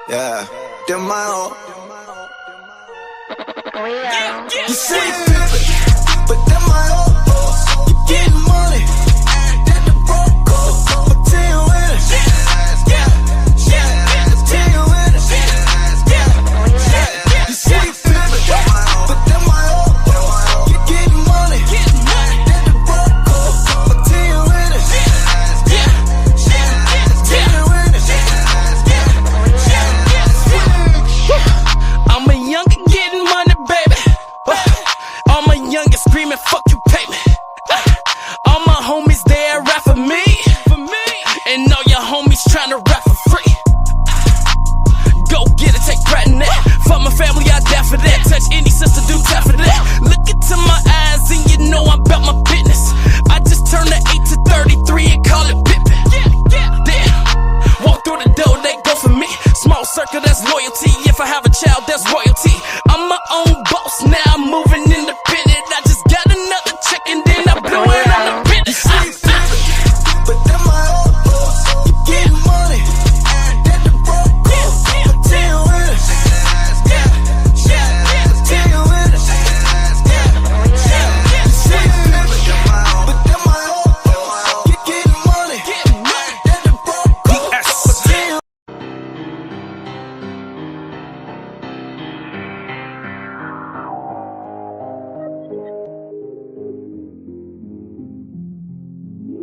Yeah, them my own. You say pimpin', but them my own. You getting money, that the broke code. I'ma tell you when it. Tell you when it. You say pimpin', but them my own. You getting money, that the broke code. I'ma tell you when it. Tell you when it. I'm a youngin' getting money, baby. All my youngins screaming, fuck you, pay me. All my homies there rap for me. And all your homies tryna rap for free. Go get it, take pride in that. For my family, I die for that. Touch any sister, do time for that. Look into my eyes and you know I'm about my business. I just turned the 8 to 33 and call it pippin'. Damn, walk through the door, they go for me. Small circle, that's loyalty. If I have a child, that's royalty. I'm my own boss, now I'm moving independent. I just got another check and then I blew it on the business. But them my own. You getting money, that the broke code. I'ma tell you when it. Tell you when it. You say pimpin', but them my own. You getting money, that the broke code. I'ma tell you.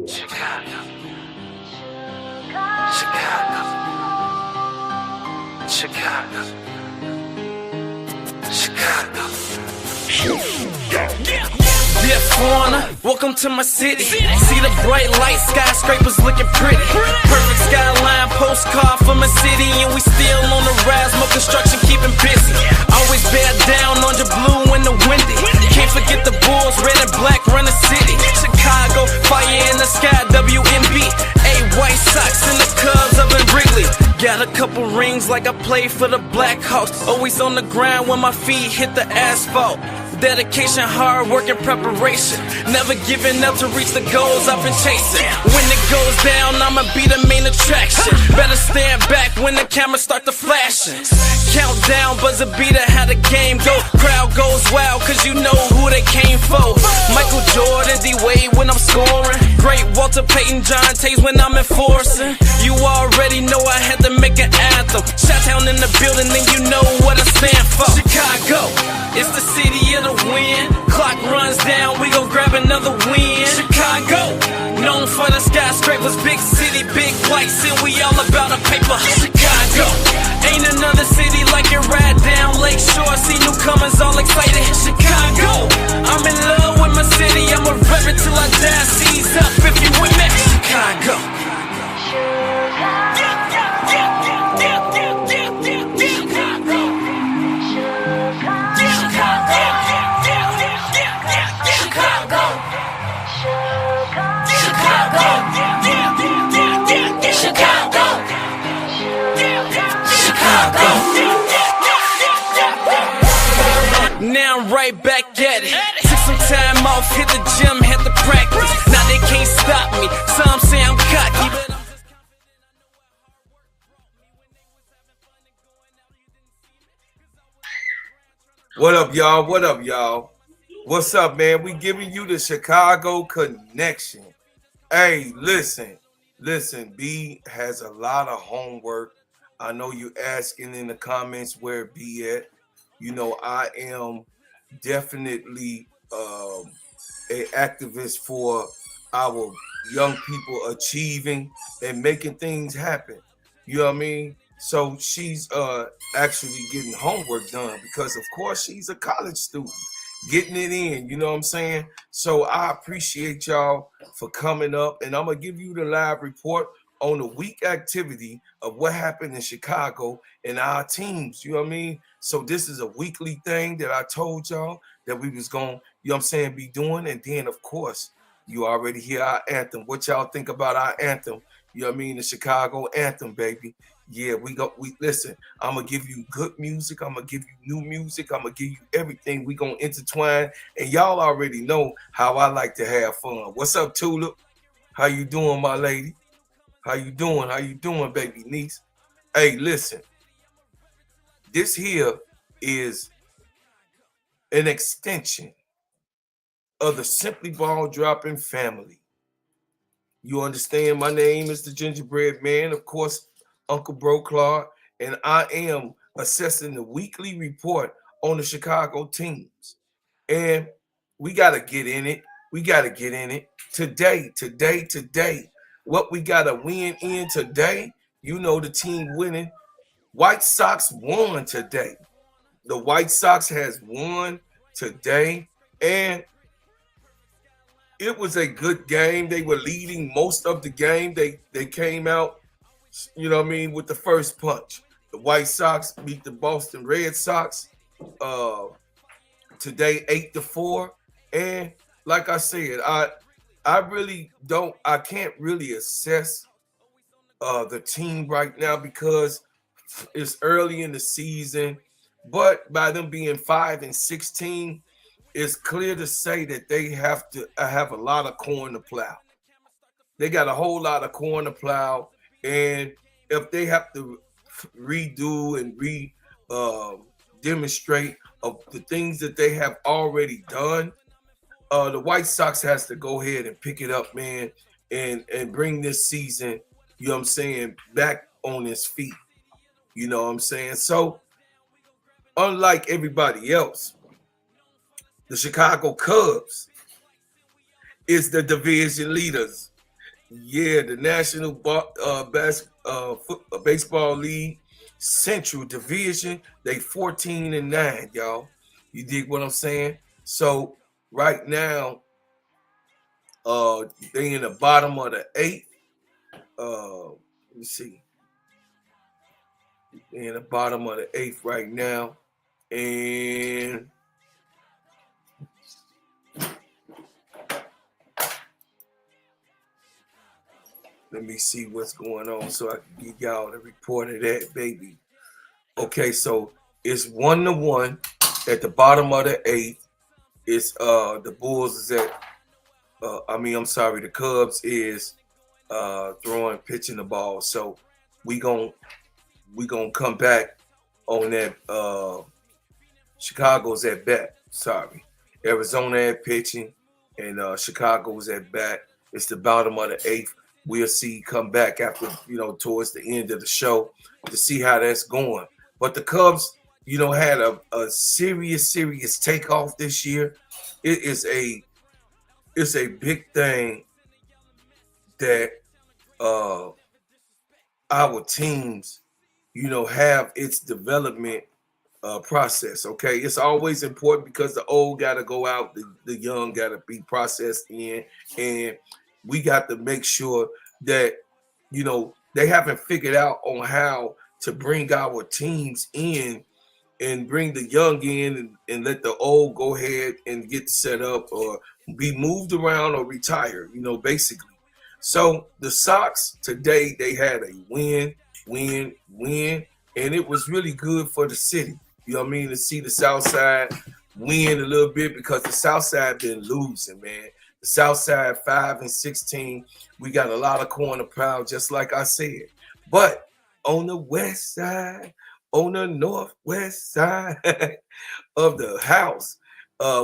Chicago, Chicago, Chicago, Chicago. Dear foreigner, welcome to my city. See the bright light, skyscrapers looking pretty. Perfect skyline, postcard from a city, and we still on the rise, more construction keeping busy. Always bear down on your blue in the windy. Can't forget the Bulls, red and black run the city. Chicago, fire in the sky, WNB. White Sox and the Cubs up in Wrigley. Got a couple rings like I played for the Blackhawks. Always on the ground when my feet hit the asphalt. Dedication, hard work, and preparation. Never giving up to reach the goals I've been chasing. When it goes down, I'ma be the main attraction. Better stand back when the cameras start to flashing. Countdown, buzzer beater, how the game go. Crowd goes wild, cause you know who they came for. Michael Jordan, D-Wade when I'm scoring. Great Walter Payton, John Tays when I'm enforcing. You already know I had to make an anthem. Shot-town in the building, and you know what I stand for. Chicago, it's the city of the wind. Clock runs down, we gon' grab another win. Chicago, known for the skyscrapers, big city, big lights, and we all about a paper. Chicago, ain't another city like it right down Lakeshore. See newcomers all excited. Chicago, I'm in love with my city. I'ma rep it till I die. Seize up if you with me. Chicago. Now I'm right back at it. Took some time off, hit the gym, had to practice. Now they can't stop me. Some say I'm cocky, but I'm just What up, y'all? What up, y'all? What's up, man? We giving you the Chicago connection. Hey, listen. B has a lot of homework. I know you asking in the comments where B at. You know, I am definitely an activist for our young people achieving and making things happen. You know what I mean? So she's actually getting homework done because, of course, she's a college student, getting it in. You know what I'm saying? So I appreciate y'all for coming up, and I'm going to give you the live report on the week activity of what happened in Chicago and our teams. You know what I mean? So this is a weekly thing that I told y'all that we was going, you know what I'm saying, be doing. And then, of course, you already hear our anthem. What y'all think about our anthem? You know what I mean? The Chicago anthem, baby. Yeah, we listen, I'm gonna give you good music, I'm gonna give you new music, I'm gonna give you everything. We gonna intertwine, and y'all already know how I like to have fun. What's up, Tulip? How you doing, my lady? How you doing? How you doing, baby niece? Hey, listen, This here is an extension of the Simply Ball Dropping family. You understand? My name is the Gingerbread Man, of course, Uncle Bro Clark, and I am assessing the weekly report on the Chicago teams. And we got to get in it. We got to get in it today. What we got to win in today, you know, the team winning. White Sox won today. The White Sox has won today, and it was a good game. They were leading most of the game. They came out, you know what I mean, with the first punch. The White Sox beat the Boston Red Sox today 8-4. And like I said, I can't really assess the team right now because it's early in the season. But by them being 5-16, it's clear to say that they have to have a lot of corn to plow. They got a whole lot of corn to plow, and if they have to redo and demonstrate of the things that they have already done, the White Sox has to go ahead and pick it up, man, and bring this season, you know what I'm saying, back on its feet. You know what I'm saying? So, unlike everybody else, the Chicago Cubs is the division leaders. Yeah, the National Baseball League Central Division, they 14-9, y'all. You dig what I'm saying? So right now, they in the bottom of the eighth. Let me see. They in the bottom of the eighth right now, and let me see what's going on so I can give y'all the report of that, baby. Okay, so it's 1-1 at the bottom of the eighth. It's the Bulls is at the Cubs is pitching the ball. So we gonna come back on that. Chicago's at bat. Sorry. Arizona at pitching and Chicago's at bat. It's the bottom of the eighth. We'll see come back after, towards the end of the show to see how that's going. But the Cubs, had a serious takeoff this year. It's a big thing that our teams, have its development process. Okay, it's always important because the old got to go out, the young got to be processed in, and we got to make sure that they haven't figured out on how to bring our teams in and bring the young in and let the old go ahead and get set up or be moved around or retire, basically. So the Sox today, they had a win, and it was really good for the city. You know what I mean? To see the South Side win a little bit because the South Side been losing, man. The South Side 5-16. We got a lot of corn to plow, just like I said. But on the west side, on the northwest side of the house,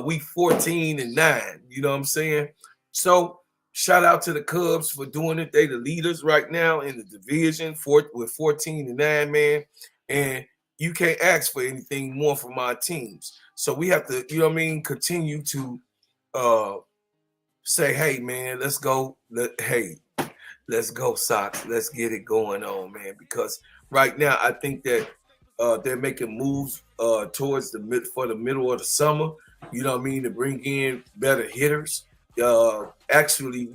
we 14-9. You know what I'm saying? So shout out to the Cubs for doing it. They the leaders right now in the division with 14-9, man. And you can't ask for anything more from our teams. So we have to, continue to say, hey, man, let's go. Let's go, Sox. Let's get it going on, man. Because right now, I think that they're making moves towards the middle of the summer. You know what I mean? To bring in better hitters. Actually,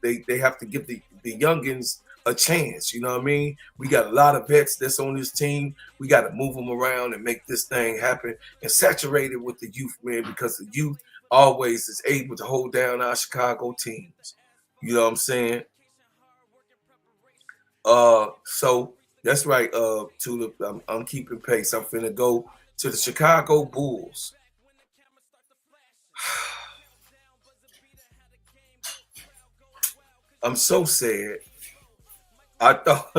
they have to give the youngins a chance. You know what I mean? We got a lot of vets that's on this team. We got to move them around and make this thing happen and saturate it with the youth, man, because the youth always is able to hold down our Chicago teams. You know what I'm saying? So that's right, Tulip. I'm keeping pace. I'm finna go to the Chicago Bulls. I'm so sad. I thought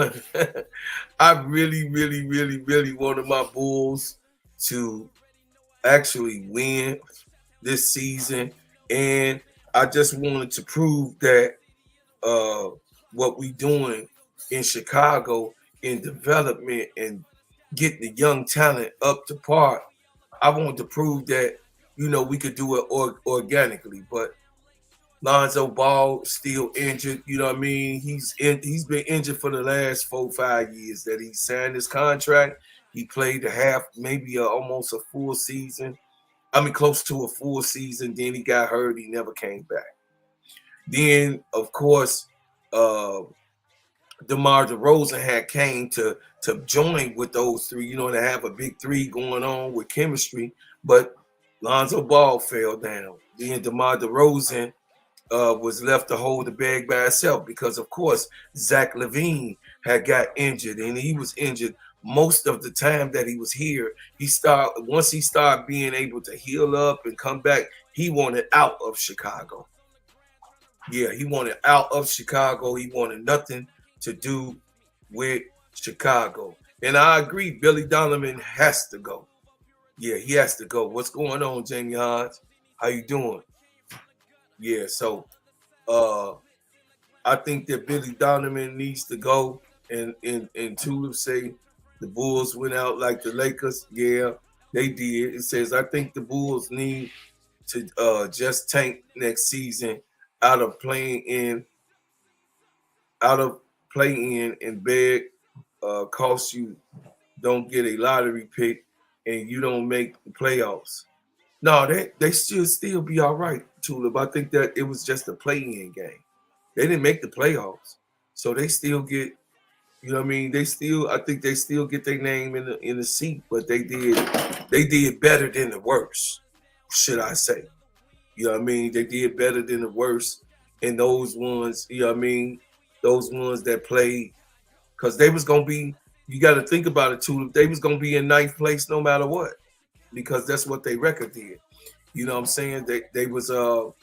I really, really, really, really wanted my Bulls to actually win this season, and I just wanted to prove that uh, what we doing in Chicago in development and getting the young talent up to par. I wanted to prove that we could do it organically, but Lonzo Ball still injured. You know what I mean? He's been injured for the last 4-5 years that he signed his contract. He played a half, maybe almost a full season. I mean, close to a full season. Then he got hurt. He never came back. Then, of course, uh, DeMar DeRozan had came to join with those three. To have a big three going on with chemistry. But Lonzo Ball fell down. Then DeMar DeRozan was left to hold the bag by himself because, of course, Zach LaVine had got injured, and he was injured most of the time that he was here. Once he started being able to heal up and come back, he wanted out of Chicago. Yeah, he wanted out of Chicago. He wanted nothing to do with Chicago. And I agree, Billy Donovan has to go. Yeah, he has to go. What's going on, Jamie Hodge? How you doing? Yeah, so I think that Billy Donovan needs to go, and Tulip say the Bulls went out like the Lakers. Yeah, they did. It says I think the Bulls need to just tank next season out of playing and beg cost you don't get a lottery pick and you don't make the playoffs. No, they should still be all right, Tulip. I think that it was just a play-in game. They didn't make the playoffs, so they still get. You know what I mean? I think they still get their name in the seat, but they did better than the worst, should I say? You know what I mean? They did better than the worst, and those ones, you know what I mean? Those ones that played, because they was gonna be. You got to think about it, Tulip. They was gonna be in ninth place no matter what, because that's what they record did. You know what I'm saying? They was the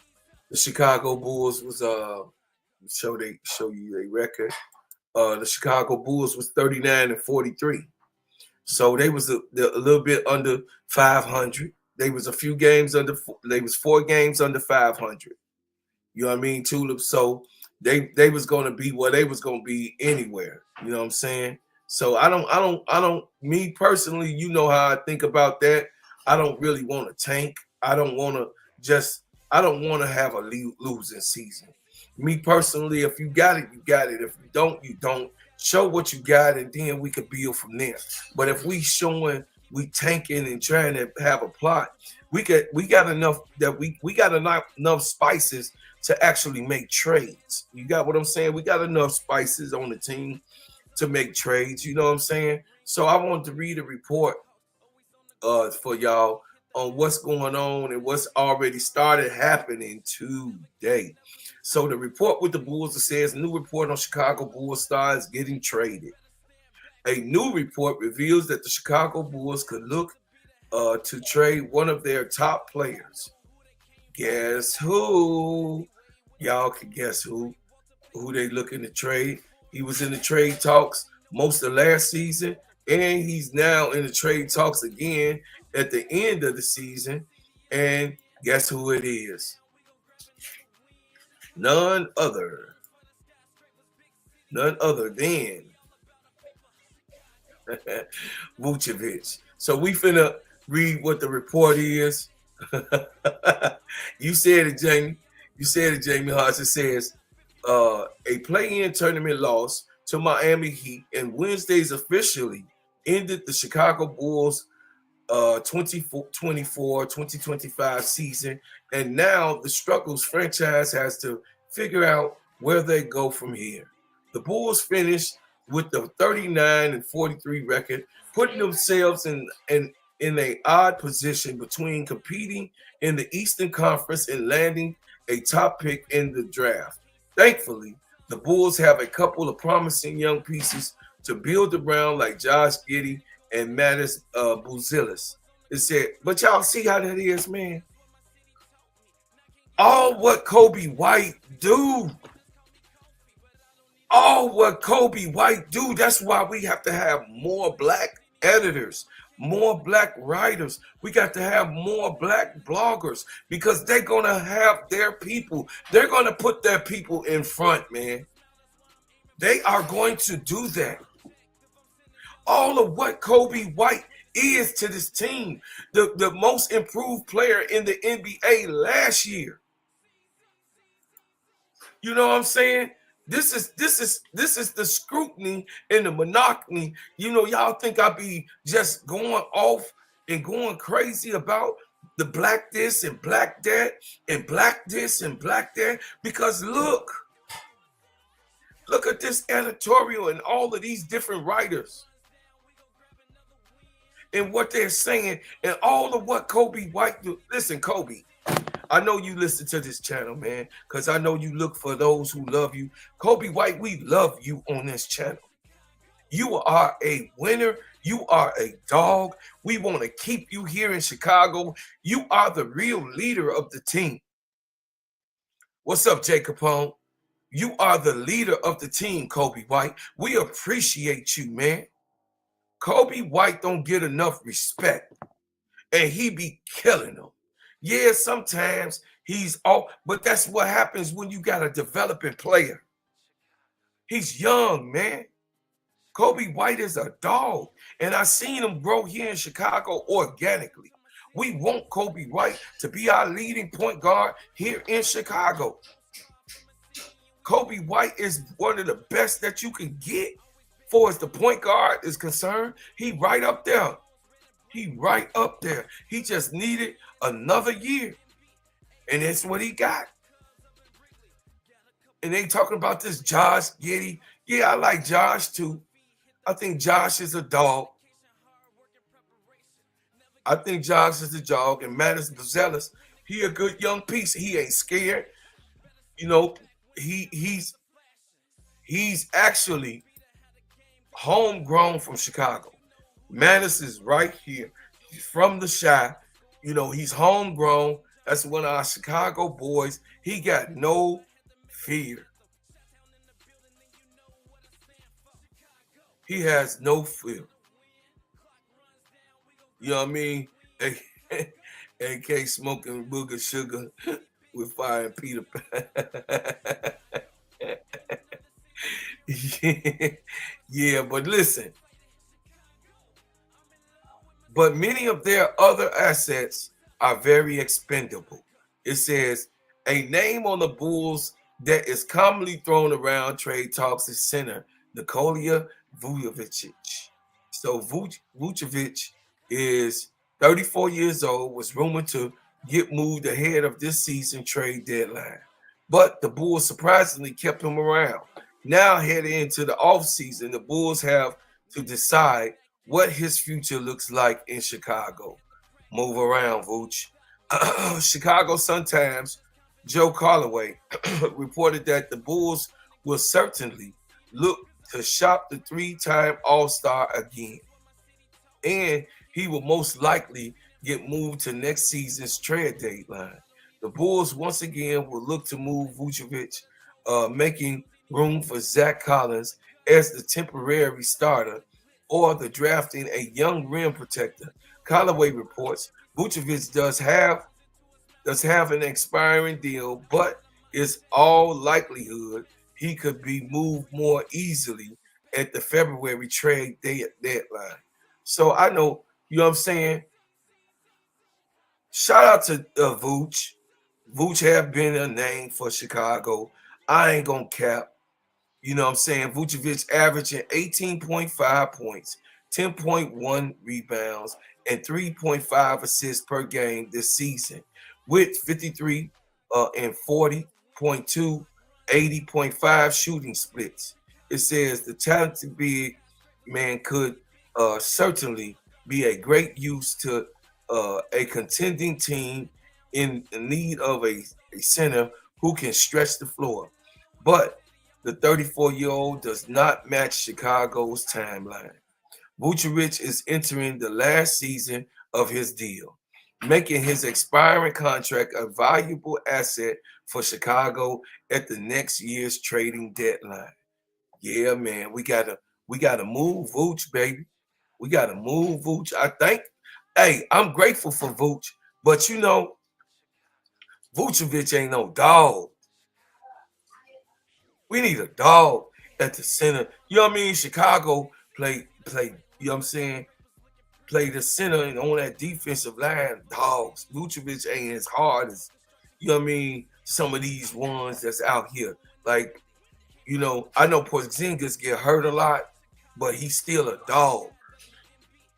Chicago Bulls was show you their record. The Chicago Bulls was 39-43. So they was a little bit under 500. They was a few games under. They was 4 games under 500. You know what I mean, Tulip? So they was going to be where they was going to be anywhere. You know what I'm saying? So I don't. Me personally, you know how I think about that. I don't really want to tank. I don't want to have a losing season. Me personally, if you got it, you got it. If you don't, you don't. Show what you got, and then we could build from there. But if we tanking and trying to have a plot, we got enough that we got enough spices to actually make trades. You got what I'm saying? We got enough spices on the team to make trades. You know what I'm saying? So I want to read a report for y'all on what's going on and what's already started happening today. So the report with the Bulls says new report on Chicago Bulls stars getting traded. A new report reveals that the Chicago Bulls could look to trade one of their top players. Guess who? Y'all can guess who they looking to trade. He was in the trade talks most of last season, and he's now in the trade talks again at the end of the season. And guess who it is? None other than Vucevic. So we finna read what the report is. You said it, Jamie. You said it, Jamie Hart. It says a play-in tournament loss to Miami Heat, and Wednesdays officially ended the Chicago Bulls 2024-2025 season, and now the Struggles franchise has to figure out where they go from here. The Bulls finished with the 39-43 record, putting themselves in an odd position between competing in the Eastern Conference and landing a top pick in the draft. Thankfully, the Bulls have a couple of promising young pieces to build around, like Josh Giddey and Mattis Buzelis. It said, but y'all see how that is, man. All what Kobe White do. all what Kobe White do. That's why we have to have more black editors, more black writers. We got to have more black bloggers because they're going to have their people. They're going to put their people in front, man. They are going to do that. All of what Kobe White is to this team, the most improved player in the NBA last year. You know what I'm saying? This is the scrutiny and the monotony. You know, y'all think I be just going off and going crazy about the black this and black that and black this and black that, because look at this editorial and all of these different writers and what they're saying and all of what Kobe White do. Listen, Kobe, I know you listen to this channel, man, because I know you look for those who love you. Kobe White, we love you on this channel. You are a winner. You are a dog. We want to keep you here in Chicago. You are the real leader of the team. What's up, Jay Capone? You are the leader of the team, Kobe White. We appreciate you, man. Kobe White don't get enough respect, and he be killing them. Yeah, sometimes he's off, but that's what happens when you got a developing player. He's young, man. Kobe White is a dog, and I seen him grow here in Chicago organically. We want Kobe White to be our leading point guard here in Chicago. Kobe White is one of the best that you can get for as the point guard is concerned. He right up there. He right up there. He just needed another year, and that's what he got. And they talking about this Josh Giddey. Yeah, I like Josh too. I think Josh is a dog. I think Josh is a dog, and Mattis Buzelis, he a good young piece. He ain't scared. You know, he's actually homegrown from Chicago. Mattis is right here. He's from the Chi. You know, he's homegrown. That's one of our Chicago boys. He got no fear. He has no fear. You know what I mean? AK smoking booger sugar with fire and Peter Pan. Yeah, but listen. But many of their other assets are very expendable. It says a name on the Bulls that is commonly thrown around trade talks is center Nikola Vucevic. So Vucevic is 34 years old, was rumored to get moved ahead of this season trade deadline. But the Bulls surprisingly kept him around. Now heading into the offseason, the Bulls have to decide what his future looks like in Chicago. Move around, Vooch. Chicago Sun-Times, Joe Calloway reported that the Bulls will certainly look to shop the three-time All-Star again. And he will most likely get moved to next season's trade deadline. The Bulls once again will look to move Vucevic, making room for Zach Collins as the temporary starter, or the drafting a young rim protector. Callaway reports Vucevic does have an expiring deal, but is all likelihood he could be moved more easily at the February trade deadline. So I know, you know what I'm saying? Shout out to Vooch. Vooch have been a name for Chicago. I ain't gonna cap. You know what I'm saying? Vucevic averaging 18.5 points, 10.1 rebounds, and 3.5 assists per game this season, with 53 and 40.2, 80.5 shooting splits. It says the talented big man could certainly be a great use to a contending team in need of a center who can stretch the floor. But the 34-year-old does not match Chicago's timeline. Vucevic is entering the last season of his deal, making his expiring contract a valuable asset for Chicago at the next year's trading deadline. Yeah, man, we gotta move Vooch, baby. We gotta move Vooch. I think. Hey, I'm grateful for Vooch, but Vucevic ain't no dog. We need a dog at the center. You know what I mean? Chicago play. You know what I'm saying? Play the center and on that defensive line, dogs. Vucevic ain't as hard as you know what I mean. Some of these ones that's out here, like I know Porzingis get hurt a lot, but he's still a dog.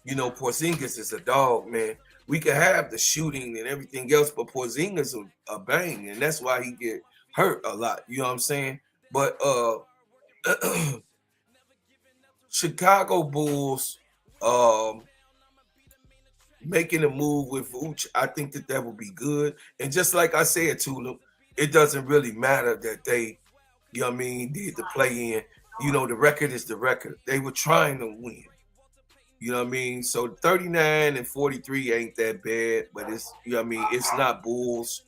Porzingis is a dog, man. We can have the shooting and everything else, but Porzingis a bang, and that's why he get hurt a lot. You know what I'm saying? But Chicago Bulls um, making a move with Vooch, I think that would be good. And just like I said to them, it doesn't really matter that they, you know what I mean, did the play in. The record is the record. They were trying to win. You know what I mean? So 39 and 43 ain't that bad, but it's it's not Bulls.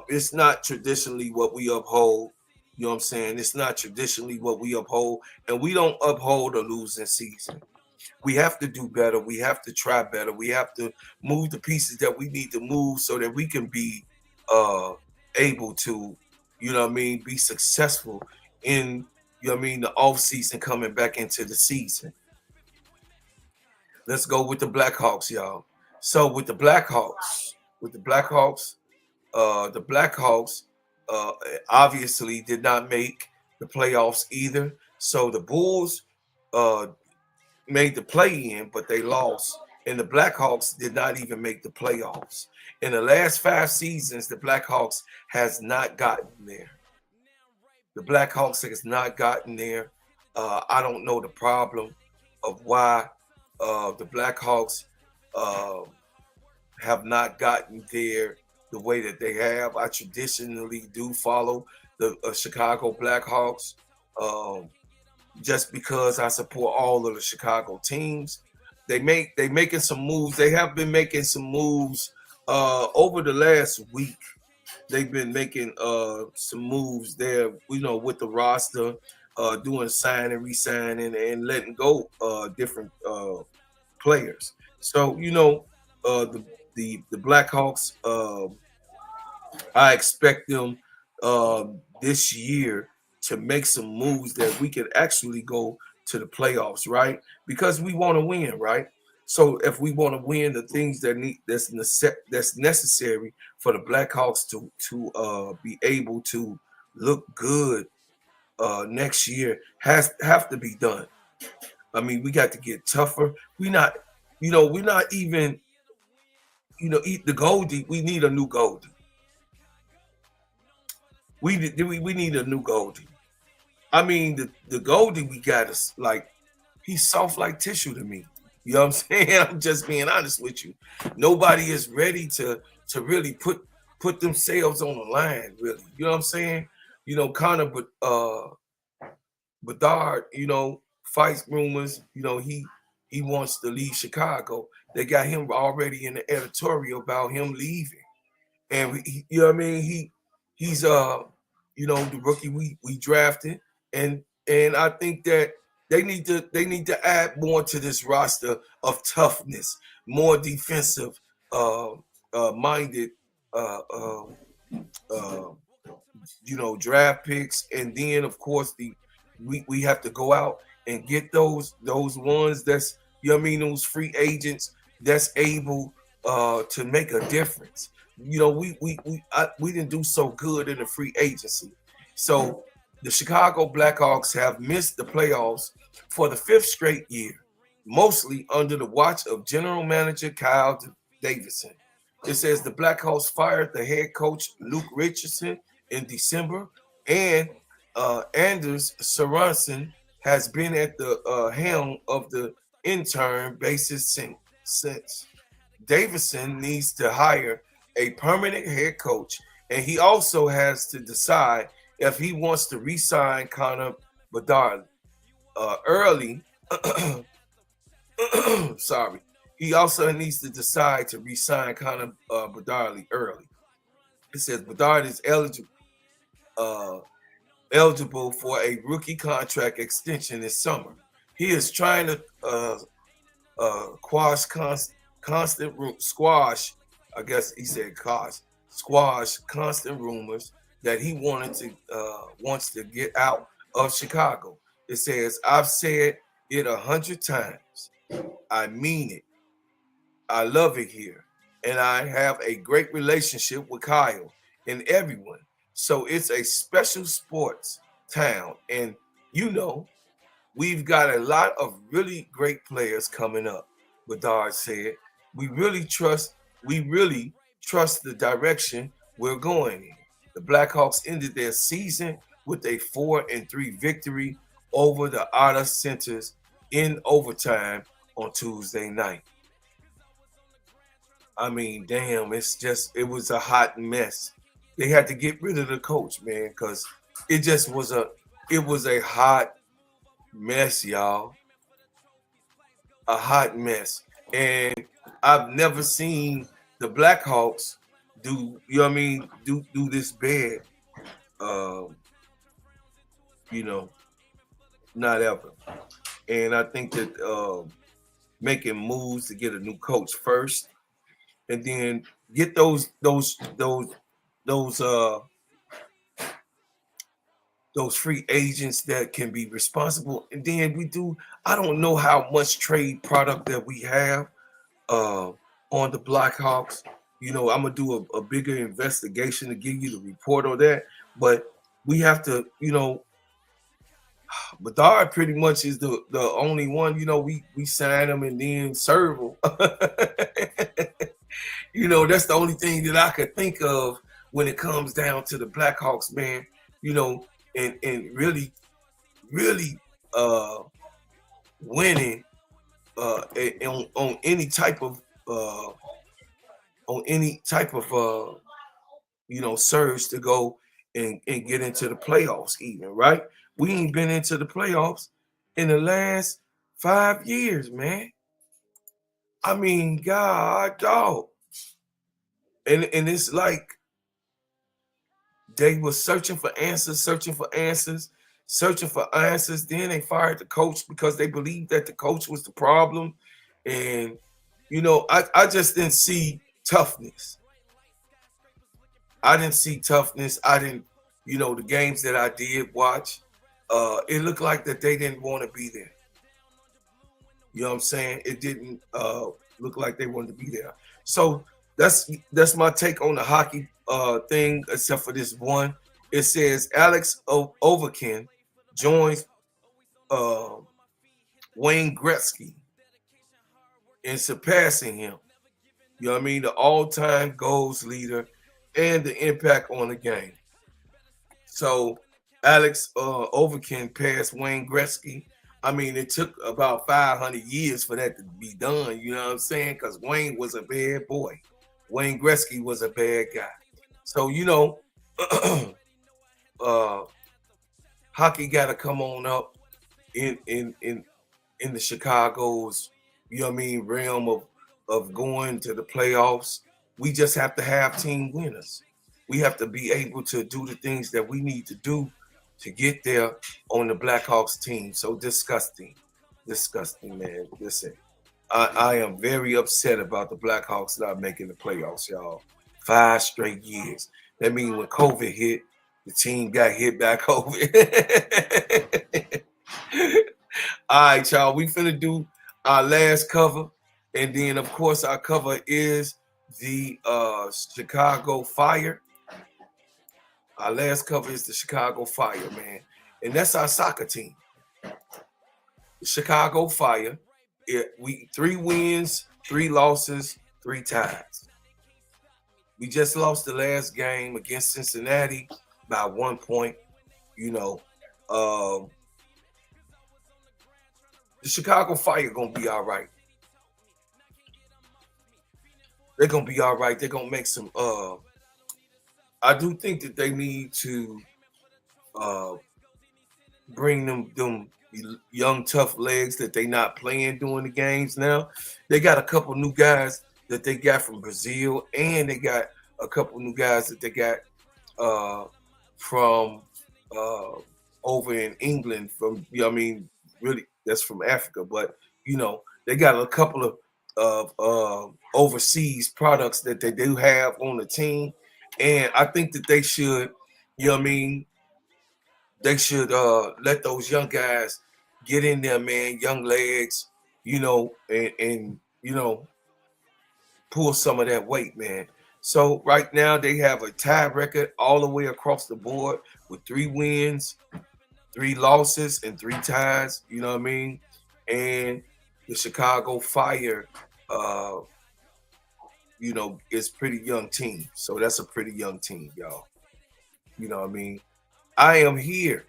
It's not traditionally what we uphold. You know what I'm saying? It's not traditionally what we uphold, and we don't uphold a losing season. We have to do better. We have to try better. We have to move the pieces that we need to move so that we can be able to, be successful in, the off season coming back into the season. Let's go with the Blackhawks, y'all. So the Blackhawks obviously did not make the playoffs either. So the Bulls uh, made the play-in, but they lost. And the Blackhawks did not even make the playoffs. In the last 5 seasons, the Blackhawks has not gotten there. The Blackhawks has not gotten there. I don't know the problem of why the Blackhawks uh, have not gotten there the way that they have. I traditionally do follow the Chicago Blackhawks just because I support all of the Chicago teams. They making some moves. They have been making some moves over the last week. They've been making some moves there, with the roster, doing signing, re-signing, and letting go different players. So the Blackhawks, I expect them this year to make some moves that we can actually go to the playoffs, right? Because we want to win, right? So if we want to win, the things that's necessary for the Blackhawks to be able to look good next year have to be done. I mean, we got to get tougher. We're not even eat the Goldie. We need a new Goldie. We need a new Goldie. I mean, the Goldie we got is like he's soft like tissue to me. You know what I'm saying? I'm just being honest with you. Nobody is ready to really put themselves on the line, really. You know what I'm saying? Connor Bedard, fights rumors, he wants to leave Chicago. They got him already in the editorial about him leaving. And you know what I mean? He's the rookie we drafted, and I think that they need to add more to this roster of toughness, more defensive minded uh, draft picks, and then of course we have to go out and get those ones that's those free agents that's able to make a difference. We didn't do so good in the free agency. So the Chicago Blackhawks have missed the playoffs for the 5th straight year, mostly under the watch of general manager Kyle Davidson. It says the Blackhawks fired the head coach Luke Richardson in December, and Anders Sorensen has been at the helm of the intern basis since. Davidson needs to hire a permanent head coach, and he also has to decide if he wants to re-sign Connor Bedard early. Sorry. He also needs to decide to re-sign Connor Bedard early. It says Bedard is eligible for a rookie contract extension this summer. He is trying to squash. I guess he said squash constant rumors that he wants to get out of Chicago. It says, "I've said it 100 times. I mean it. I love it here, and I have a great relationship with Kyle and everyone. So it's a special sports town, and you know, we've got a lot of really great players coming up." Bedard said, we really trust the direction we're going in." The Blackhawks ended their season with a 4-3 victory over the Ottawa Senators in overtime on Tuesday night. I mean, damn, it was a hot mess. They had to get rid of the coach, man, because it was a hot mess, y'all. A hot mess. And I've never seen the Blackhawks do this bad. Not ever. And I think that making moves to get a new coach first, and then get those free agents that can be responsible. And then I don't know how much trade product that we have on the Blackhawks. I'm gonna do a bigger investigation to give you the report on that. But we have to, Bedard pretty much is the only one. We sign him and then Serv'n. That's the only thing that I could think of when it comes down to the Blackhawks, man. And really winning on any type of surge to go and get into the playoffs even, right? We ain't been into the playoffs in the last 5 years, man. I mean, God, dog. And it's like they were searching for answers. Then they fired the coach because they believed that the coach was the problem. And, I just didn't see toughness. I didn't, the games that I did watch, it looked like that they didn't want to be there. You know what I'm saying? It didn't look like they wanted to be there. So that's my take on the hockey thing, except for this one. It says Alex Ovechkin joins Wayne Gretzky in surpassing him. You know what I mean? The all-time goals leader and the impact on the game. So Alex Ovechkin passed Wayne Gretzky. I mean, it took about 500 years for that to be done. You know what I'm saying? Because Wayne was a bad boy. Wayne Gretzky was a bad guy. So, hockey got to come on up in the Chicago's, realm of going to the playoffs. We just have to have team winners. We have to be able to do the things that we need to do to get there on the Blackhawks team. So disgusting, man. Listen, I am very upset about the Blackhawks not making the playoffs, y'all. 5 straight years. That means when COVID hit, the team got hit by COVID. All right, y'all. We finna do our last cover. And then, of course, our cover is the Chicago Fire. Our last cover is the Chicago Fire, man. And that's our soccer team. The Chicago Fire. We 3 wins, 3 losses, 3 ties. We just lost the last game against Cincinnati by 1 point. The Chicago Fire gonna be all right. They're gonna be all right. They're gonna make some. I do think that they need to bring them young tough legs that they not playing during the games now. They got a couple new guys that they got from Brazil, and they got a couple new guys that they got from uh, over in England from, you know what I mean, really, that's from Africa, but, you know, they got a couple of overseas products that they do have on the team. And I think that they should, you know what I mean, they should let those young guys get in there, man, young legs, you know, and you know, pull some of that weight, man. So right now they have a tie record all the way across the board with 3 wins, 3 losses, and 3 ties. You know what I mean? And the Chicago Fire, uh, you know, is pretty young team. So that's a pretty young team, y'all. You know what I mean? I am here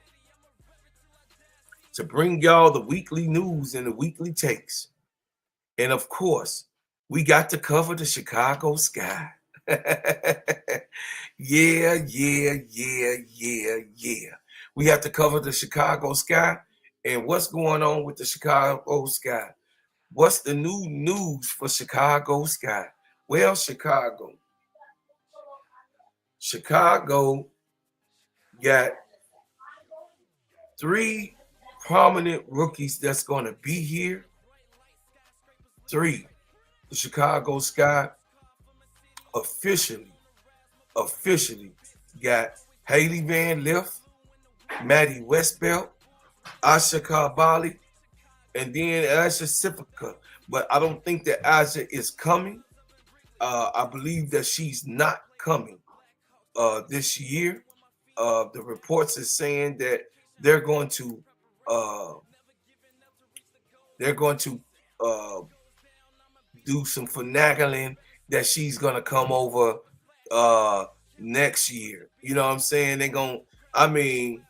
to bring y'all the weekly news and the weekly takes. And of course, we got to cover the Chicago sky. Yeah, yeah, yeah, yeah, yeah. We have to cover the Chicago sky. And what's going on with the Chicago sky? What's the new news for Chicago sky? Well, Chicago got 3 prominent rookies that's going to be here. 3. The Chicago Sky officially got Haley Van Lift, Maddie Westbelt, Asha Kabali, and then Asha Sipica. But I don't think that Asha is coming. I believe that she's not coming this year. The reports are saying that they're going to do some finagling that she's gonna come over next year. You know what I'm saying? They're gonna, I mean,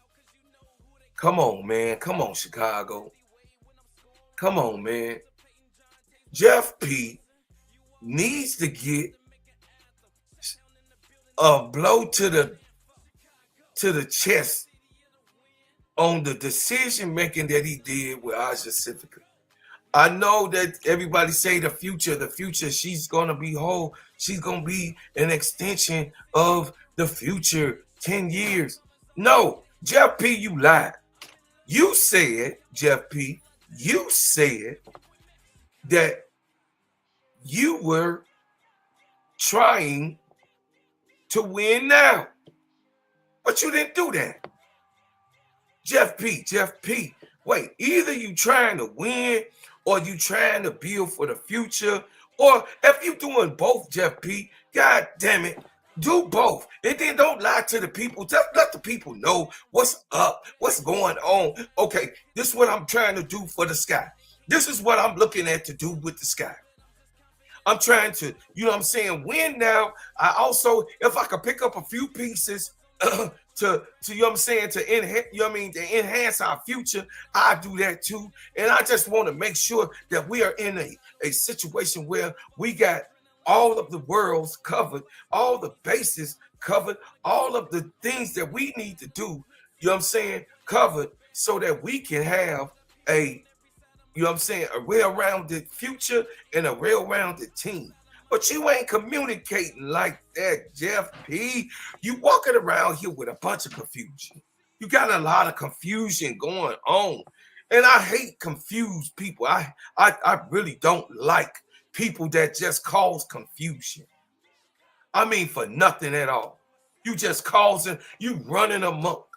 come on, man. Come on, Chicago. Come on, man. Jeff P needs to get a blow to the chest on the decision making that he did with Aja Civica. I know that everybody say the future, she's going to be whole. She's going to be an extension of the future, 10 years. No, Jeff P, you lied. You said, Jeff P, you said that you were trying to win now. But you didn't do that. Jeff P, wait, either you trying to win or you trying to build for the future, or if you doing both, Jeff P, God damn it, do both. And then don't lie to the people. Just let the people know what's up, what's going on. Okay, this is what I'm trying to do for the sky. This is what I'm looking at to do with the sky. I'm trying to, you know what I'm saying, win now. I also, if I could pick up a few pieces to you know what I'm saying, to enhance, you know what I mean, to enhance our future, I do that too. And I just want to make sure that we are in a situation where we got all of the worlds covered, all the bases covered, all of the things that we need to do, you know what I'm saying, covered, so that we can have a, you know what I'm saying, a well-rounded future and a well-rounded team. But you ain't communicating like that, Jeff P. You walking around here with a bunch of confusion. You got a lot of confusion going on. And I hate confused people. I really don't like people that just cause confusion. I mean, for nothing at all. You just causing, you running amok.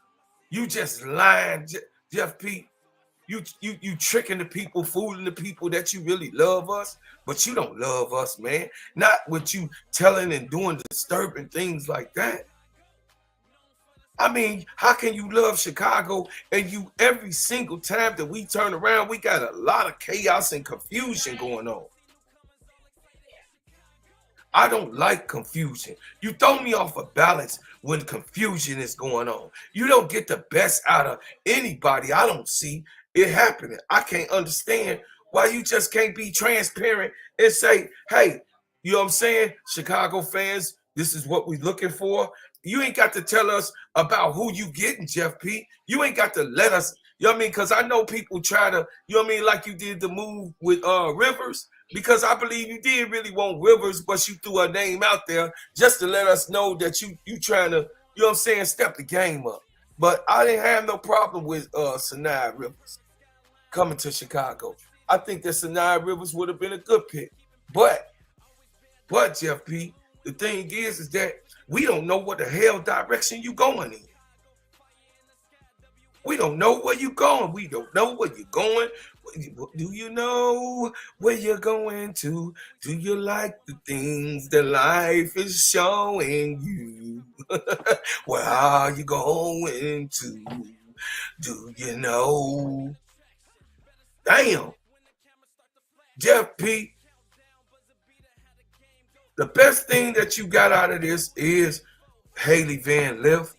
You just lying, Jeff P. You tricking the people, fooling the people that you really love us, but you don't love us, man. Not with you telling and doing disturbing things like that. I mean, how can you love Chicago and you every single time that we turn around, we got a lot of chaos and confusion going on? I don't like confusion. You throw me off of balance when confusion is going on. You don't get the best out of anybody. I don't see it happening. I can't understand why you just can't be transparent and say, hey, you know what I'm saying? Chicago fans, this is what we're looking for. You ain't got to tell us about who you getting, Jeff P. You ain't got to let us, you know what I mean? Because I know people try to, you know what I mean, like you did the move with Rivers, because I believe you did really want Rivers, but you threw a name out there just to let us know that you trying to, you know what I'm saying, step the game up. But I didn't have no problem with Sinai Rivers coming to Chicago. I think that Sinai Rivers would have been a good pick. But Jeff P, the thing is that we don't know what the hell direction you going in. We don't know where you're going. We don't know where you're going. Do you know where you're going to? Do you like the things that life is showing you? Where are you going to? Do you know? Damn. Jeff P, the best thing that you got out of this is Haley Van Lith,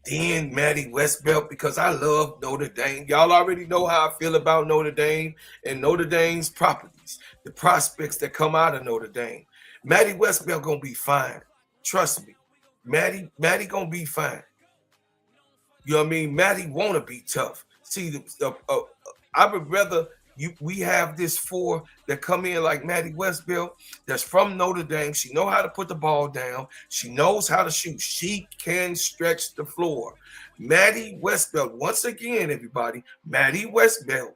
then Maddie Westbelt, because I love Notre Dame. Y'all already know how I feel about Notre Dame and Notre Dame's properties, the prospects that come out of Notre Dame. Maddie Westbelt gonna be fine. Trust me. Maddie gonna be fine. You know what I mean? Maddie wanna be tough. See, I would rather we have this four that come in like Maddie Westbelt, that's from Notre Dame. She know how to put the ball down. She knows how to shoot. She can stretch the floor. Maddie Westbelt, once again, everybody, Maddie Westbelt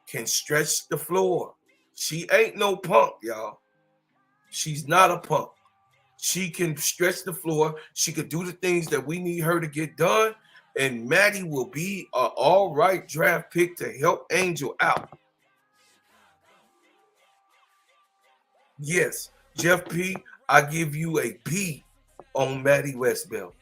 can stretch the floor. She ain't no punk, y'all. She's not a punk. She can stretch the floor. She could do the things that we need her to get done. And Maddie will be an all right draft pick to help Angel out. Yes, Jeff P, I give you a B on Maddie Westbelt.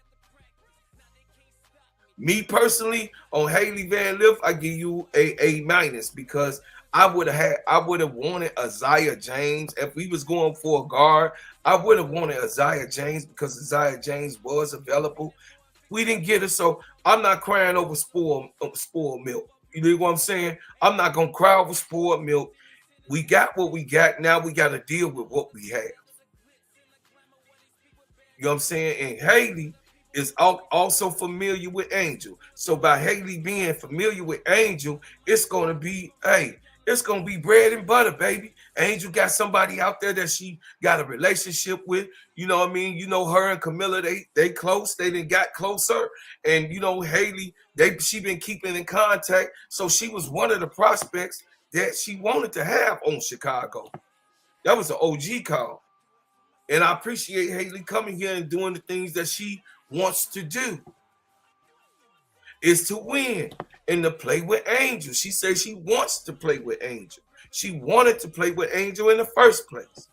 Me personally, on Haley Van Lith, I give you a minus because I would have wanted Isaiah James. If we was going for a guard, I would have wanted Isaiah James because Isaiah James was available. We didn't get it, so I'm not crying over spoiled milk. You know what I'm saying? I'm not gonna cry over spoiled milk. We got what we got. Now we got to deal with what we have. You know what I'm saying? And Haley is also familiar with Angel. So by Haley being familiar with Angel, it's going to be, it's going to be bread and butter, baby. Angel got somebody out there that she got a relationship with. You know what I mean? You know, her and Camilla, they close. They done got closer. And, you know, Haley, she been keeping in contact. So she was one of the prospects that she wanted to have on Chicago. That was an OG call. And I appreciate Haley coming here and doing the things that she wants to do. Is to win and to play with Angel. She says she wants to play with Angel. She wanted to play with Angel in the first place.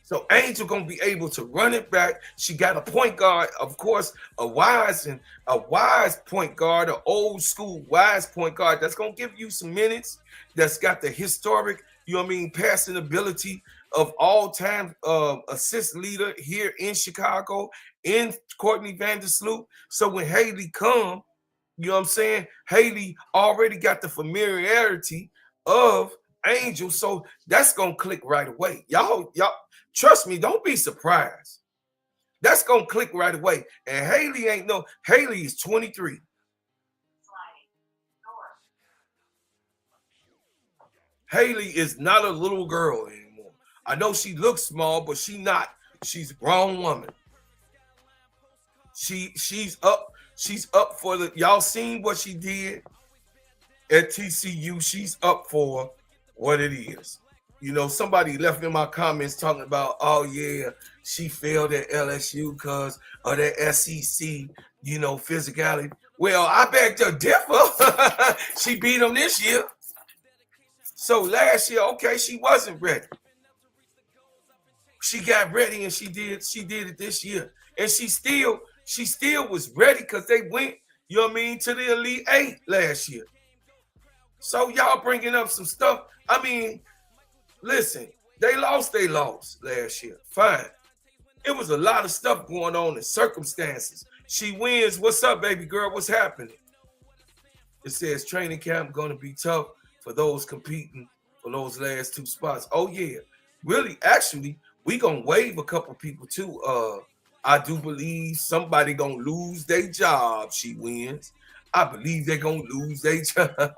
So Angel gonna be able to run it back. She got a point guard, of course, a wise point guard, an old school wise point guard that's gonna give you some minutes. That's got the historic, you know what I mean, passing ability of all-time assist leader here in Chicago, in Courtney Vandersloot. So when Haley come, you know what I'm saying, Haley already got the familiarity of Angel, so that's gonna click right away. Y'all. Trust me, don't be surprised. That's going to click right away. And Haley is 23. Haley is not a little girl anymore. I know she looks small, but she's not. She's a grown woman. She's up for the, y'all seen what she did at TCU. She's up for what it is. You know, somebody left in my comments talking about, oh, yeah, she failed at LSU because of that SEC, you know, physicality. Well, I beg to differ. She beat them this year. So last year, okay, she wasn't ready. She got ready and she did it this year. And she still was ready because they went, you know what I mean, to the Elite Eight last year. So y'all bringing up some stuff. I mean, listen, they lost last year. Fine. It was a lot of stuff going on in circumstances. She wins. What's up, baby girl? What's happening? It says training camp going to be tough for those competing for those last two spots. Oh, yeah. Really, actually, we going to waive a couple people, too. I do believe somebody going to lose their job. She wins. I believe they're going to lose their job.